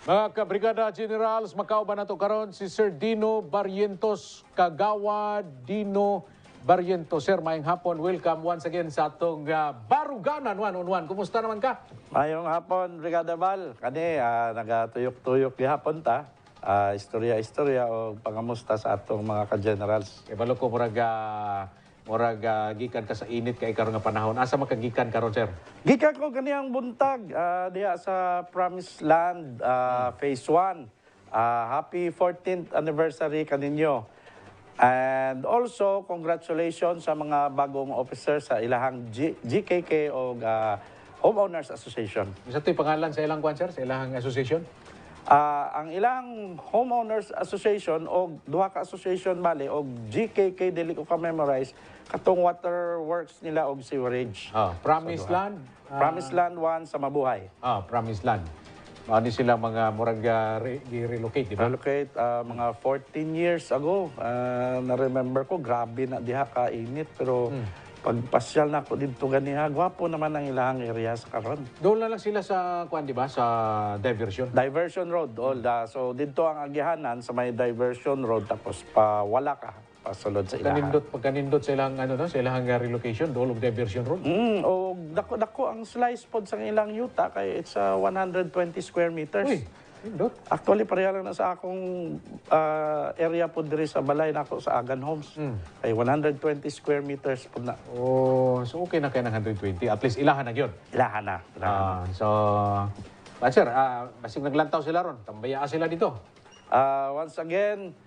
Mga kabrigada generals, makauban nato karon si Sir Dino Barrientos, Kagawa Dino Barrientos. Sir, maayong hapon. Welcome once again sa atong Baruganan One-on-One. Kumusta naman ka? Mayong hapon, Brigada Val. Kani, nagatuyok-tuyok gihapon ta. Istorya-istorya o pangamusta sa atong mga ka-generals. Ibalo ko murag gikan ka sa init kay karon nga panahon. Asa makagikan karon, sir? Gikan ko ganiyang buntag diha sa Promised Land Phase 1. Happy 14th anniversary kaninyo. And also, congratulations sa mga bagong officers sa ilahang GKK o Homeowners Association. Isa to'y pangalan sa ilang kwan, sir? Sa ilang association? Ang ilang Homeowners Association o duha ka association bali o GKK dili ko ka memorize katong water works nila og sewerage. Promised Land? Promised Land 1 sa Mabuhay. Promised Land. Ano sila mga murag relocate, di ba? Relocate mga 14 years ago. Na-remember ko, grabe na diha ka init pero pagpasyal na ako dito ganiha, gwapo naman ang ilang area sa karon. Doon na lang sila sa kwan, di ba? Sa diversion. Diversion road. So dito ang agihanan sa may diversion road tapos wala ka pasulod sa ilahan. Pagkanindot sa ilang sa ilang relocation, doon og diversion road. O dako ang slice pod sa ilang yuta kay it's 120 square meters. Uy, indot. Actually pareha lang na sa akong area pod diri sa balay nako sa Agan Homes. Kay 120 square meters pod na. Oh, so okay na kay ng 120. At least ilahan na gyud. Ilahan na. Sir, basig naglantaw sila ron. Tambayaan sila dito. Once again,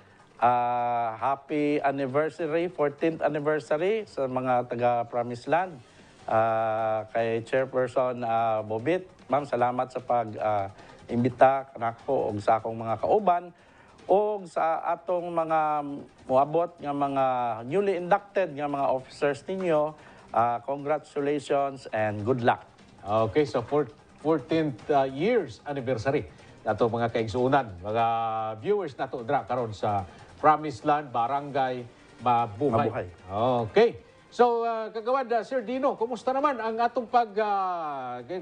happy anniversary, 14th anniversary sa mga taga Promised Land. Kay Chairperson Bobit, ma'am, salamat sa pag-imbita kanako og sa akong mga kauban og sa atong mga moabot nga mga newly inducted nga mga officers ninyo. Congratulations and good luck. Okay, so 14th years anniversary nato mga kaigsuunan, mga viewers nato dra karon sa Promised Land, Barangay Mabuhay. Okay. So, kagawad, Sir Dino, kumusta naman ang atong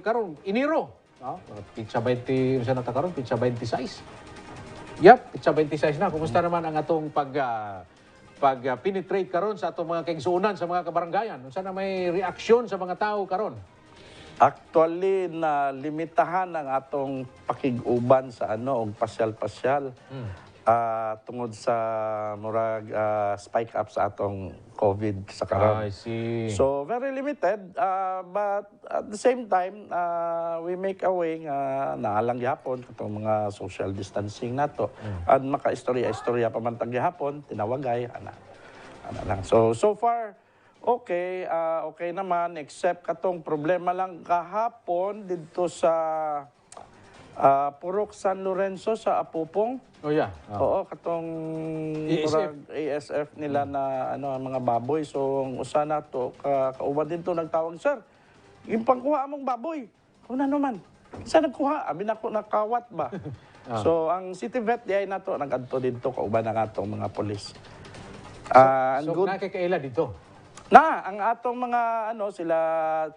karon iniro? Pizza 20, saan nata karon? Pizza 26. Yep, pizza 26 na. Kumusta naman ang atong pag-penetrate karon sa atong mga kaigsuunan sa mga kabarangayan? Sana may reaksyon sa mga tao karon? Actually, na limitahan ang atong pakig-uban sa og pasyal-pasyal. Tungod sa murag spike up sa atong COVID sa karon. I see. So very limited, but at the same time we make a way nga naalang gihapon katong mga social distancing nato. And maka-istorya pamantag gihapon tinawagay ana lang. So far okay, okay naman except katong problema lang kahapon dito sa Purok San Lorenzo sa Apupong. Oh yeah. Oo, katong ASF nila na ang mga baboy. So ang usa nato kauban din to nagtawag, sir. Yung pangkuha among baboy. Kuna naman. Sa nagkuha, abi nako nakawat ba. So ang city vet di ay nato nagadto didto kauban ang atong mga pulis. So nakikaila dito. Ang atong mga sila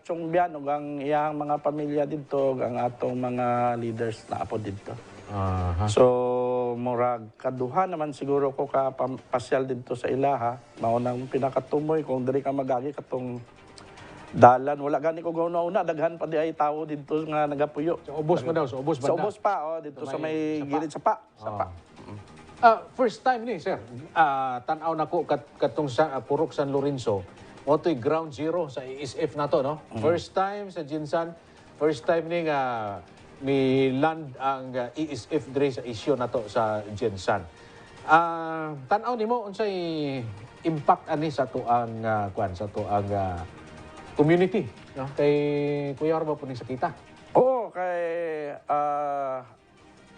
Chongbian ug ang iyang mga pamilya didto, ang atong mga leaders na apo didto. So murag kaduha naman siguro ko ka pasyal dito sa ilaha. Maunang pinakatumoy kung diri ka magagi katong dalan. Wala gani ko una daghan pa di ay tawo dito nga nagapuyo. Sa ubos mo daw, sa ubos Sa banda. ubos pa, dito sa may gilid sapa. Sapa. First time ni, sir. Tanaw na ko katong sa Purok San Lorenzo. Mo to'y ground zero sa ESF na to, no? First time sa Jinsan, first time ni nga may land ang ESF dire sa isyu na to sa Jinsan. Tanaw nimo unsay impact ani sa to ang sa to ang community, no? Kay Kuya Orbo po ning sakita. Oo, kay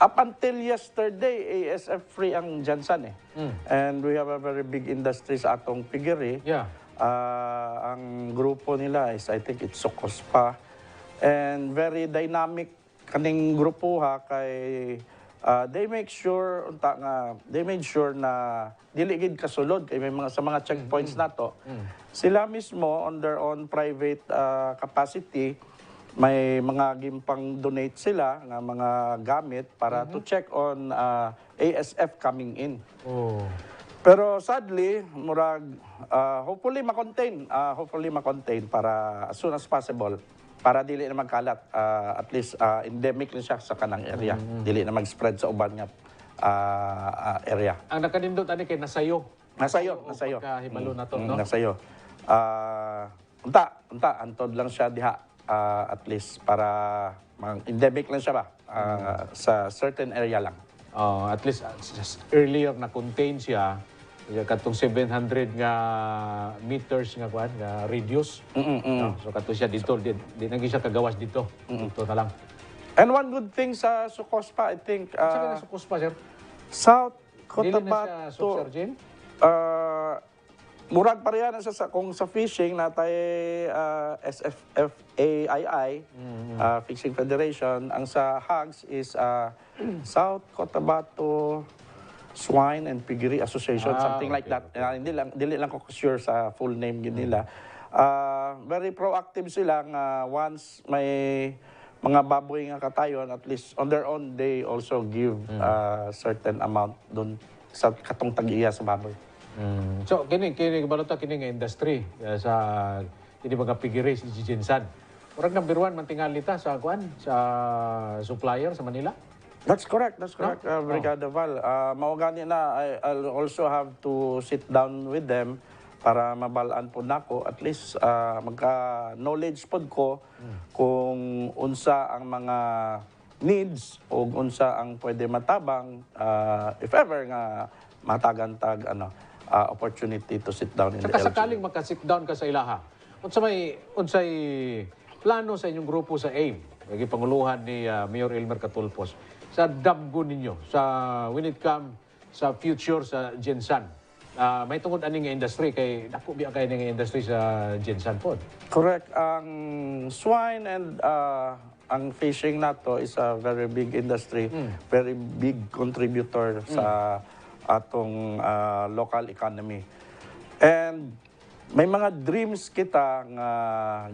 up until yesterday, ASF free ang Jansan eh. And we have a very big industry sa atong piggery. Yeah. Ang grupo nila is, I think it's Sokospa. And very dynamic kaning grupo ha kay they made sure na dili gid kasulod kay may mga sa mga checkpoints nato. Sila mismo on their own private capacity may mga gimpang donate sila nga mga gamit para to check on ASF coming in. Oh. Pero sadly, murag hopefully ma-contain para as soon as possible para dili na magkalat at least endemic na siya sa kanang area. Dili na mag-spread sa uban nga area. Ang nakanindot ani kay nasayo. Nasayo. Pagkahibalo na to, no? Nasayo. Unta antod lang siya diha at least para endemic lang siya ba sa certain area lang. At least earlier na contain siya katong 700 nga meters nga kuan nga radius. No? So kato siya dito di na siya kagawas dito. Dito na lang. And one good thing sa Sokospa, I think Sa Sokospa, sir? South Dili na siya Cotabato. subsergent? Murag pareha na sa kung sa fishing natay SFFAII Fishing Federation, ang sa hogs is South Cotabato Swine and Piggery Association, something like that. Dili lang ko sure sa full name gid nila. Very proactive sila nga once may mga baboy nga katayon, at least on their own they also give certain amount doon sa katong tag-iya sa baboy. So kini balota kini nga industry sa kini mga piggery si Jinsan. Murag number 1 man tingali ta sa kuan sa supplier sa Manila. That's correct, Brigada Val. Mao gani na, I'll also have to sit down with them para mabalaan po nako. At least magka-knowledge pod ko kung unsa ang mga needs o unsa ang pwede matabang if ever nga matagantag opportunity to sit down in the LGU. Sakaling maka-sit down ka sa ilaha. Unsay plano sa inyong grupo sa AIM, naging panguluhan ni Mayor Elmer Catulfos, sa damgo ninyo, when it comes sa future sa Jinsan. May tungod aning industry kay dako biya kay ning industry sa Jinsan pod. Correct. Ang swine and ang fishing nato is a very big industry, very big contributor sa atong local economy. And may mga dreams kita nga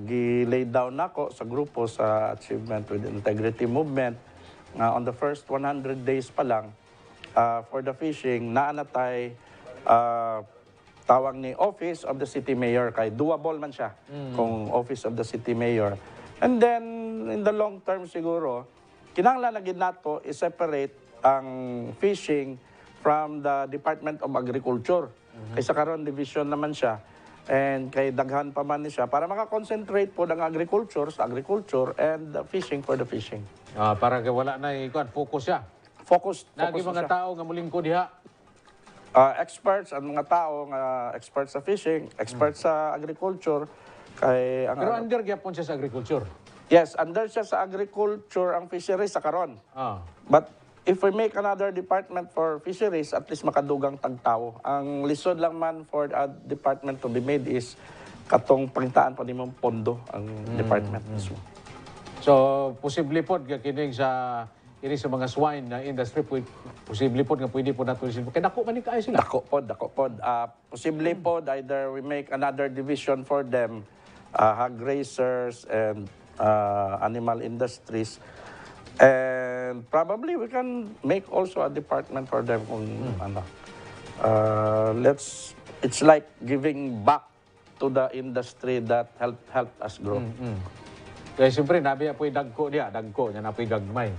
gi-lay down nako sa grupo sa Achievement with Integrity Movement. On the first 100 days pa lang for the fishing, naanatay tawag ni Office of the City Mayor, kay doable man siya kung Office of the City Mayor. And then in the long term siguro, kinahanglan na gid nato i-separate ang fishing from the Department of Agriculture. Kaysa karon division naman siya. And kay daghan pa man ni siya para maka-concentrate po ang agriculture sa agriculture and the fishing for the fishing. Para kay wala na focus siya. Focus Nagi na mga siya. tao nga muling ko diha. Experts, ang mga tao nga experts sa fishing, experts sa agriculture. Kay ang Pero under gyapon siya sa agriculture. yes, under siya sa agriculture ang fisheries sa karon. But if we make another department for fisheries, at least makadugang tagtao. Ang lisod lang man for a department to be made is katong pangitaan pa nimong pondo ang department mismo. So posible pod kining sa mga swine na industry posible pod nga pwede po nato sila. Kay dako man ni kaayo sila. Dako pod. Posible pod either we make another division for them, hog raisers and animal industries. And And probably we can make also a department for them kung ano. It's like giving back to the industry that helped us grow. Kaya siyempre, nabi apoy dagko niya napoy gagmay.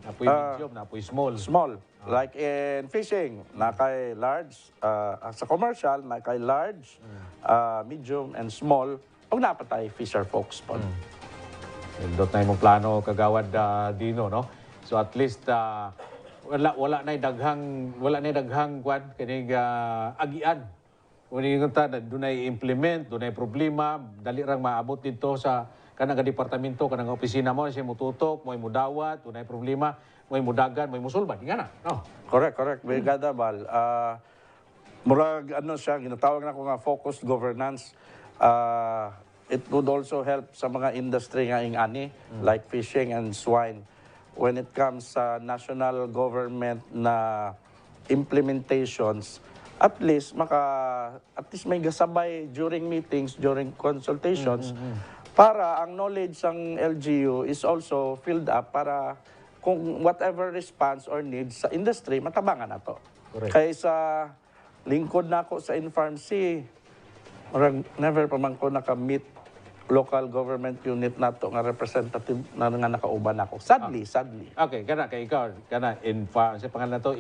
Napoy medium, napoy small. Small. Like in fishing, na kay large, sa commercial, na kay large, medium, and small, pag napatay, fisher folks po. Indot na imong plano kagawad dino, no? So at least wala na daghang kwan kining agian. Kuni nga dunay implement, dunay problema, dali rang maabot dito sa kanang departamento, kanang opisina mo, siya mututok, mo'y mudawat, dunay problema, mo'y mudagan, mo'y musulban. Nga na, no? Correct. Brigada Bal. Murag ano siya, ginatawag na ko nga focused governance. It would also help sa mga industry nga ingani, like fishing and swine. When it comes sa national government na implementations, at least may gasabay during meetings, during consultations, para ang knowledge ng LGU is also filled up para kung whatever response or needs sa industry, matabangan na to. Kaya sa lingkod na ako sa Infarm-C, never pa man ko naka-meet local government unit na to nga representative na nga nakauban ako. Sadly. Okay, kay ikaw, sa pangalan na to,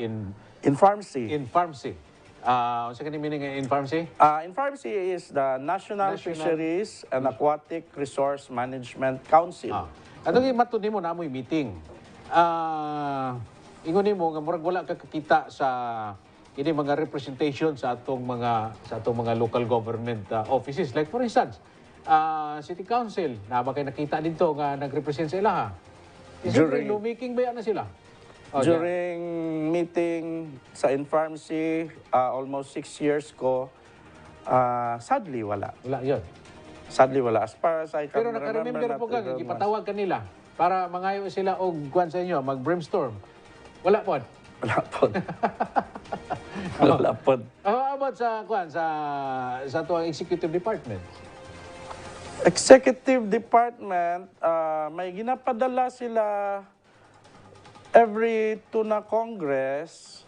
Infarm-C. Infarm-C. Ano sa meaning ng Infarm-C? Infarm-C is the National Fisheries and Aquatic Resource Management Council. Atong matun mo na amoy meeting. Ingon nimo nga murag wala ka kakita sa ini mga representation sa atong mga local government offices. Like for instance, City Council, na ba kayo nakita dito nga nag-represent sa ilaha? During lumiking ba na sila? During meeting sa Infarm-C, almost 6 years ko, sadly wala. Wala yun. Sadly wala. As far as I can Pero naka-remember po ka, ipatawag kanila para mangayo sila o guwan sa inyo, mag-brainstorm. Wala po. Wala po. Wala po. About sa tuwang executive department? Executive department, may ginapadala sila every na Congress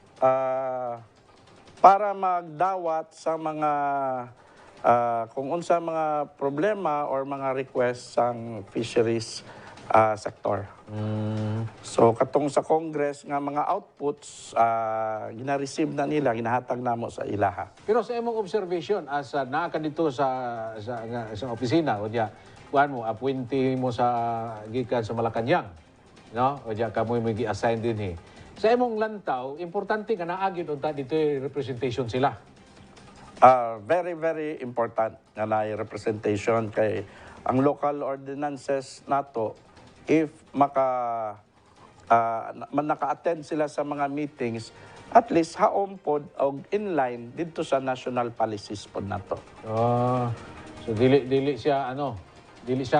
para magdawat sa mga kung unsa mga problema or mga requests sang fisheries sector. So katong sa Congress nga mga outputs gina-receive na nila, ginahatag namo sa ilaha. Pero sa imong observation as naa ka dito sa opisina o diya kuan mo appointee mo sa gikan sa Malacañang, no? O diya kamoy mo gi-assign din sa imong lantaw, importante nga naagid unta dito representation sila. Very, very important nga na representation kay ang local ordinances nato, if naka-attend sila sa mga meetings, at least haom pod og inline dito sa national policies pod nato. So dili siya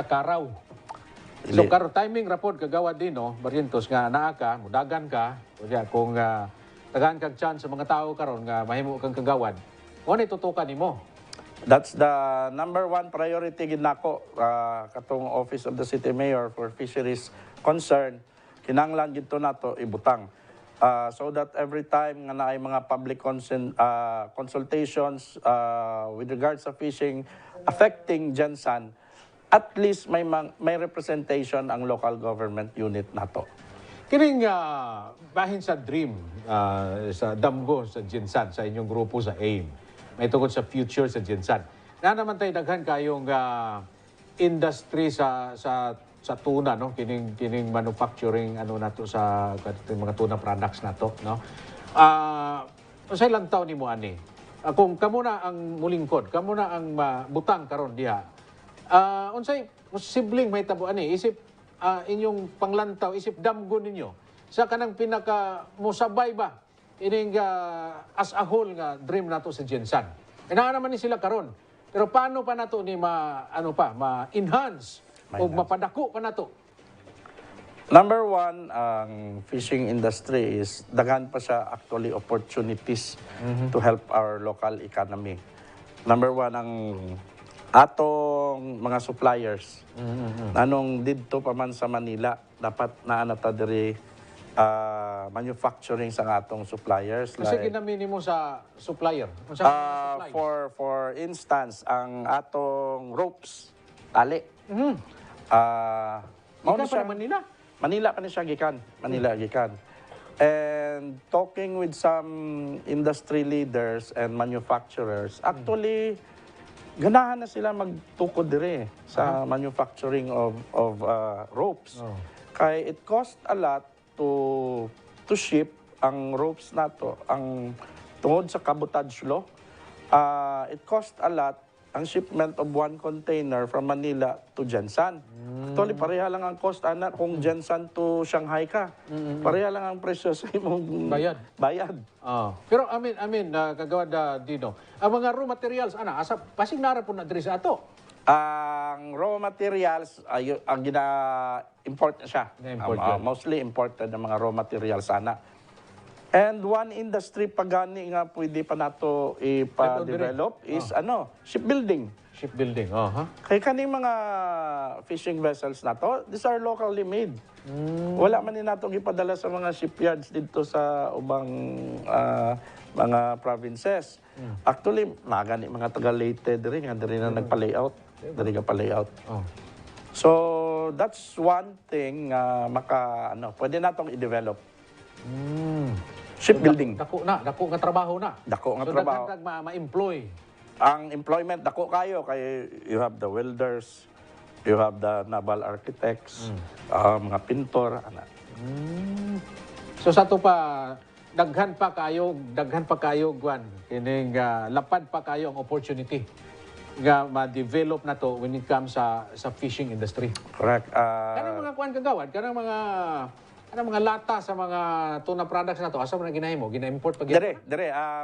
karaw. So karo timing rapod kagawad din no, Barrientos nga naa ka, mudagan ka, kung tagaan kag chance sa mga tao karon nga mahimo kang kagawad. Ano itutukan nimo? That's the number one priority gid nako katong Office of the City Mayor for Fisheries concern. Kinahanglan gid to nato ibutang so that every time nga naay mga public consultations with regards sa fishing affecting Gensan, at least may representation ang local government unit nato. Kining bahin sa DREAM, sa Damgo, sa Gensan, sa inyong grupo sa AIM, may tungkol sa future sa Gensan. Na naman tayo daghan kayong industry sa tuna, no? Kining manufacturing nato sa mga tuna products nato, no? Unsay lang taw nimo ani? Kung kamo na ang mulingkod, kamo na ang butang karon diha. Unsay posibleng mahitabo ani isip inyong panglantaw, isip damgo ninyo sa kanang pinaka musabay ba ining as a whole nga dream nato sa Gensan. Inaa naman ni sila karon. Pero paano pa nato ni ma-enhance o mapadako pa nato? Number one, ang fishing industry is daghan pa siya actually opportunities to help our local economy. Number one, ang atong mga suppliers. Anong didto pa man sa Manila, dapat naanata diri manufacturing sa atong suppliers. Kasi ginamini mo sa supplier. Sa supplies. For instance, ang atong ropes, tali. Ika pa na Manila? Manila pa na siya gikan. Manila gikan. And talking with some industry leaders and manufacturers, actually, ganahan na sila magtukod dire sa manufacturing of ropes. Kay it cost a lot to ship ang ropes nato, ang tungod sa cabotage law. It cost a lot ang shipment of one container from Manila to Jensan. Actually, pareha lang ang cost, ana, kung Jensan to Shanghai ka. Pareha lang ang presyo sa imong bayad. Pero amin, kagawad Dino, ang mga raw materials, asa, pasig nara po na diri sa ato? Ang raw materials, ang gina-import na siya. Mostly imported ang mga raw materials sana. And one industry pagani nga pwede pa nato ipa-develop is shipbuilding. Shipbuilding, Kaya kaning mga fishing vessels nato, these are locally made. Wala man ni nato gipadala sa mga shipyards dito sa ubang mga provinces. Actually, magani mga taga-Leyte diri nga diri na nagpa-layout. Diri ka pa-layout. So, that's one thing pwede natong i-develop. Shipbuilding. Dako nga trabaho na. Dako nga so, trabaho. So, ma-employ. Ang employment, dako kayo. Kaya you have the welders, you have the naval architects, mga pintor. So, sa ito pa, daghan pa kayo, Gwan. Kining lapad pa kayo ang opportunity nga ma-develop na to when it comes sa fishing industry. Correct. Kanang mga kuan kagawad, kanang mga lata sa mga tuna products na to, asa mo na ginahimo? Gina-import pa Dire,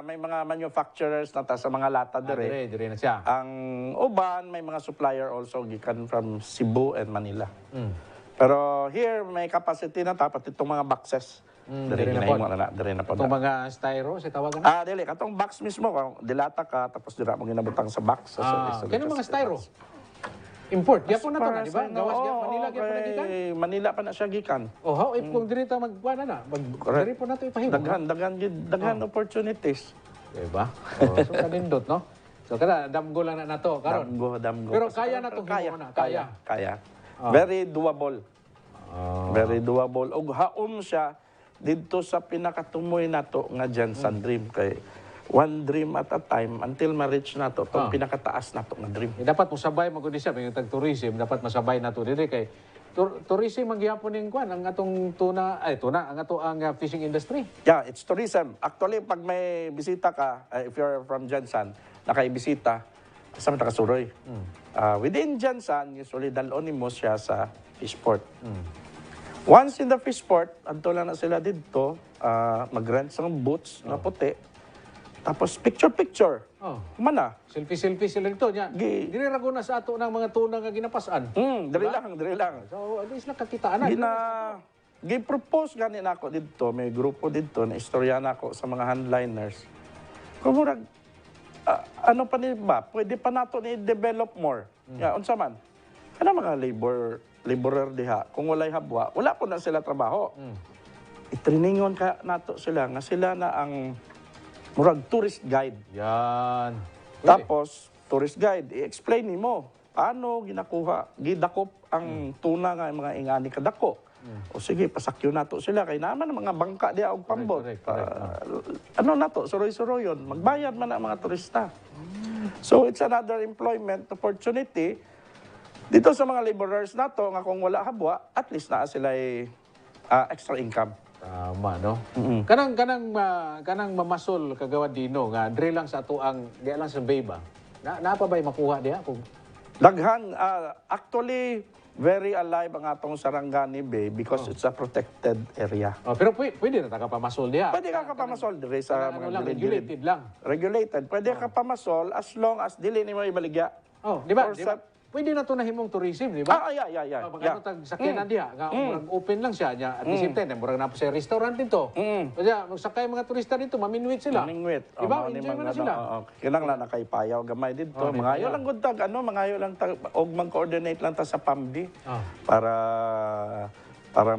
may mga manufacturers na sa mga lata dire. Dire na siya. Ang uban, may mga supplier also gikan from Cebu and Manila. Pero here, may capacity na dapat itong mga boxes. Dire na po. Itong mga styro, si tawag na? Dili, katong box mismo, dilata ka, tapos dira mo ginabutang sa box. Kaya mga styro? Import, gyapon na to na, di ba? Gawas Manila, gyapon na gikan? Manila pa na siya gikan. How? Kung diri ta magkuana na, diri po na to ipahimo. Daghan opportunities. Diba? So, kanindot, no? So, damgo lang na to, karon. Damgo. Pero kaya na to, kaya. Very doable. Very doable. Og haom siya dito sa pinakatumoy nato nga Jensen Dream kay one dream at a time until ma-reach nato tong pinakataas nato nga dream. Dapat masabay magud siya may tag-tourism, dapat masabay nato diri kay tourism magyapon ning kwan ang atong tuna ang ato ang fishing industry. Yeah, it's tourism. Actually pag may bisita ka, if you're from Jensen, nakaibisita sa Takasuroy. Within Jensen, usually dalon mo siya sa fishport. Once in the fishport, adto lang na sila dito, mag-rent sa boots na puti. Tapos picture-picture. Mana? Selfie sila dito niya. Diri ra na sa ato ng mga tuna nga ginapasan. Diri lang. So, at least nakakitaan na. Gi-propose gani nako dito, may grupo dito na istorya nako sa mga handliners. Kumurag ano pa ni ba? Pwede pa nato ni develop more. Unsa man? Kana mga laborer diha, kung walay habwa, wala po na sila trabaho. I-trainingon ka nato sila nga sila na ang murag tourist guide. Yan. Tapos, tourist guide, i-explain nimo paano gidakop ang tuna nga mga ingani kadako. O sige, pasakyo nato sila kay naman ang mga bangka diya og pambot. Ano nato, suroy-suroyon, magbayad man ang mga turista. So it's another employment opportunity dito sa mga laborers nato nga kung wala habwa, at least naa sila extra income. Tama, no? Kanang mamasol kagawad Dino nga dre lang sa ato ang di lang sa bay ba. Naapa ba'y makuha diha kung daghan actually very alive ang atong Sarangani Bay because it's a protected area. Pero pwede na ta ka pamasol diha. Pwede ka pamasol dire sa mga regulated lang. Regulated. Pwede ka pamasol as long as dili nimo ibaligya. Di ba? pwede na ito na himong tourism, di ba? Yeah. Mga tag sakyanan diha, nga murag open lang siya nya. At the same time, murag na po sa restaurant dito. Kaya magsakay mga turista dito, maminwit sila. Maminwit. Di ba? Enjoy mo na sila. Kinang na nakaipayaw gamay dito. Mangayo lang gud tag mangayo lang tag og mag-coordinate lang ta sa PAMD para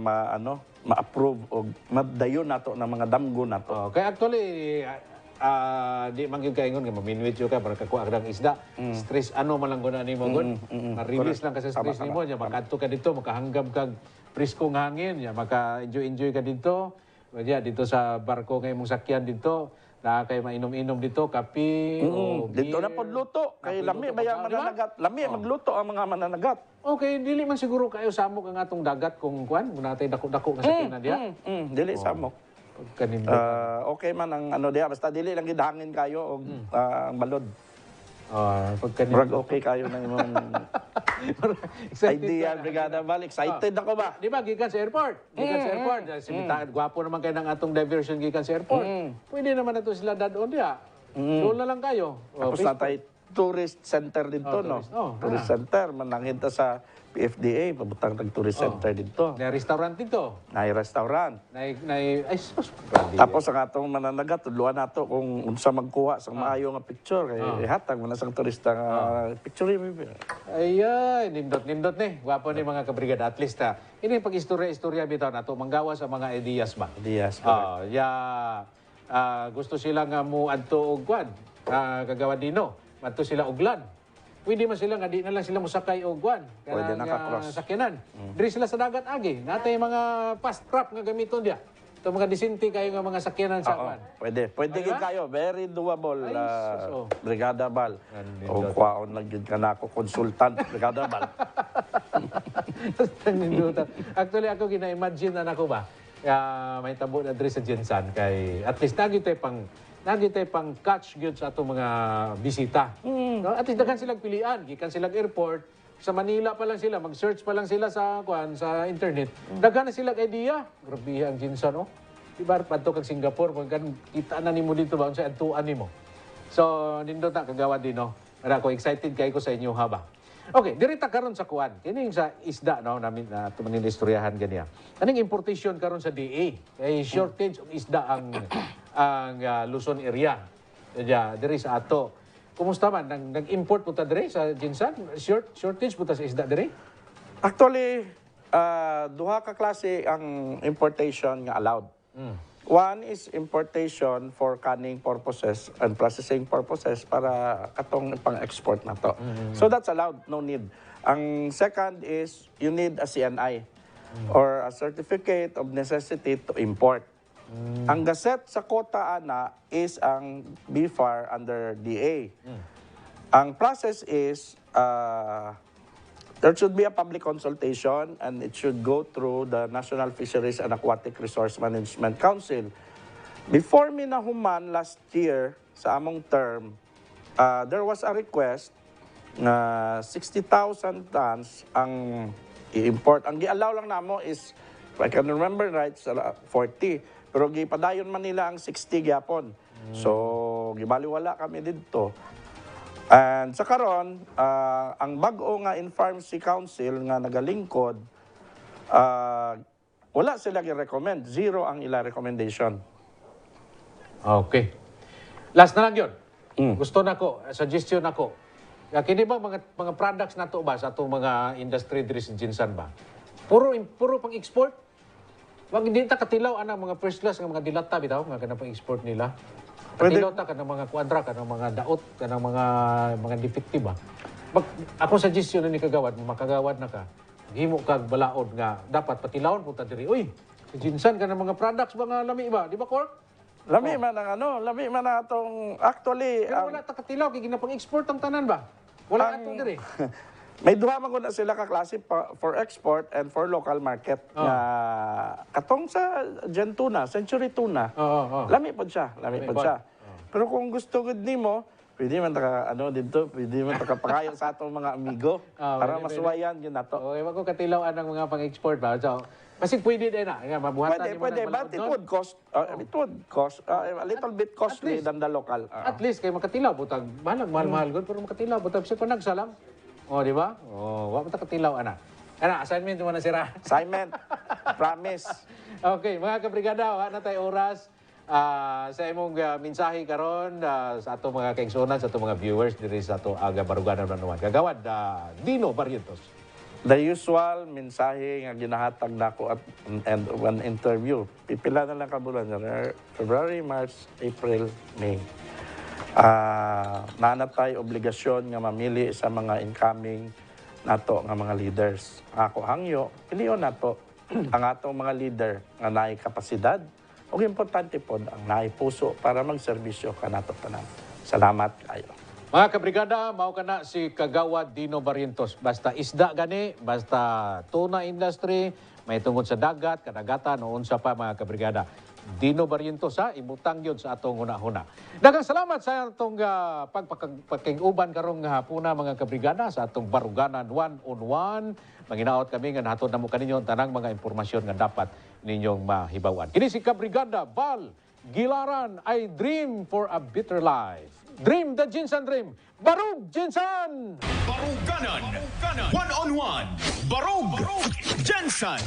ma-approve og madayon nato ng mga damgo nato. Kaya actually di man gyud kaingon nga maminwit yo ka para kakuha ka ng isda. Stress man lang guna nimo gud. Ma-release lang ka sa stress nimo nya makadto ka dito, makahanggab kag priskong hangin nya maka-enjoy ka dito. Kaya dito sa barko kay mong sakyan dito, na kay mainom-inom dito, kape o beer. Dito na pod luto kay lami bayang mananagat. Lami magluto ang mga mananagat. Okay, dili man siguro kayo samok ang atong dagat kung kuan, muna tay dako-dako nga sakyanan diha. Dili samok. Okay man ang diha basta dili lang gidhangin kayo og ang balod. Okay kayo na imong idea, Brigada Bal. Excited ako ba? Di ba, gikan sa airport. Gwapo naman kayo ng atong diversion gikan sa airport. Pwede naman na ito sila dadon diya. Doon na lang kayo. Tapos natay tourist center dito, no? Tourist center, mananghinta sa PFDA, pabutang tourist center dito. May restaurant dito. May restaurant. Tapos ang atong mananagat, tudluan nato kung unsa magkuha sa maayo nga picture. Kay hatag mo na sa turista nga picture. Ay, nindot ni. Gwapo ni mga kabrigada. At least, ini pag-istorya bitaw nato, manggawa sa mga ideas ba? Ideas, gusto sila nga mo adto og kwan, kagawa dino. Adto sila og land. Pwede man sila nga di na lang sila musakay og kwan. Pwede naka-cross. Sakyanan. Diri sila sa dagat agi. Natay mga fast trap nga gamiton diya. Ito mga disinti kayo nga mga sakyanan sa kwan. Pwede gid kayo. Very doable, Brigada Bal. O kwaon lang gid ka na ako, consultant, Brigada Bal. Actually, ako gina-imagine na nako ba, may tabo na diri sa Jensan kay at least nagitay pang catch gyud sa atong mga bisita. No? At least daghan silang pilian, gikan silang airport, sa Manila pa lang sila, mag-search pa lang sila sa sa internet. Daghan na silang idea. Grabe ang Jensan, oh. Diba, padto kag Singapore, kung kita na nimo dito ba unsa adtuan nimo. So, nindot na kagawa din, no. Para ako excited kay ko sa inyo haba. Okay, dirita karon sa kuan. Kini sa isda no namin na tumanin istoryahan ganiya. Aning importation karon sa DA. Kay shortage of isda ang Luzon area. Diri sa ato. Kumusta man nag-import punta diri sa Jensan? Shortage punta sa isda diri? Actually, duha ka klase ang importation nga allowed. One is importation for canning purposes and processing purposes para katong pang-export na to. So that's allowed, no need. Ang second is you need a CNI or a certificate of necessity to import. Ang gaset sa kota ana is ang BFAR under DA. Ang process is there should be a public consultation and it should go through the National Fisheries and Aquatic Resource Management Council. Before mi nahuman last year sa among term, there was a request na 60,000 tons ang i-import. Ang gi-allow lang namo is, if I can remember right, 40. Pero gipadayon man nila ang 60 gyapon. So, gibaliwala kami didto. And sa karon, ang bag-o nga Infarm-Sea Council nga nagalingkod, wala sila gi-recommend. Zero ang ila recommendation. Okay. Last na lang yun. Gusto na ko, suggestion ako. Kini ba mga products na to ba sa itong mga industry diri sa Jensan ba? Puro pang-export? Wag hindi ta katilaw anang mga first class nga mga dilata bitaw nga kanang pang-export nila. Katilaw ta kanang mga kwadra, kanang mga daot, kanang mga defective ba. Ako suggestion ni kagawad, makagawad na ka. Himo kag balaod nga dapat patilawon punta diri. Uy, sa Jensan kanang mga products ba nga lami ba? Di ba, Cork? Lami man ang lami man na atong actually pero wala ta katilaw kay ginapang-export ang tanan ba? Wala ato diri. May duha man gud sila ka klase for export and for local market nga katong sa Gen tuna, Century tuna. Lami pod siya. Pero kung gusto gud nimo, pwede man dito, pwede man pangayo sa atong mga amigo para masuwayan gyud nato. Okay, wag ko katilaw anang mga pang-export ba. So, kasi pwede din na, mabuhatan ni pwede, but it would cost, a little bit costly than the local. At least, kay makatilaw, butag, mahal-mahal gud pero makatilaw, butag, kasi kung nagsalang, Oh, di ba? Oh, wa pa ta katilaw ana. Ana, assignment mo na sira. Assignment. Promise. Okay, mga kabrigada, wa na tayo oras. Sa imong mensahe karon sa ato mga kaigsunan, sa ato mga viewers diri sa ato Aga Baruganan naman. Kagawad Dino Barrientos. The usual mensahe nga ginahatag nako at end of an interview. Pipila na lang ka bulan, February, March, April, May. Naana tayo obligasyon nga mamili sa mga incoming nato nga mga leaders. Ako hangyo, piliyon nato ang atong mga leader nga naay kapasidad ug importante pod ang naay puso para magserbisyo kanato tanan. Salamat kayo. Mga kabrigada, mao kana si Kagawad Dino Barrientos. Basta isda gani, basta tuna industry, may tungod sa dagat, kadagatan, o unsa pa mga kabrigada. Dino Barrientos ha, ibutang yun sa atong huna-huna. Daghang salamat sa atong pagking-uban karong hapuna mga kabrigada sa atong Baruganan one-on-one. Manginaot kami nga nahatod namo kaninyo ang tanang mga impormasyon nga dapat ninyong mahibawan. Kini si Kabrigada Val Gilaran, I dream for a better life. Dream the Jinsan Dream. Barug Jinsan! Baruganan. One-on-one. Barug. Jensen.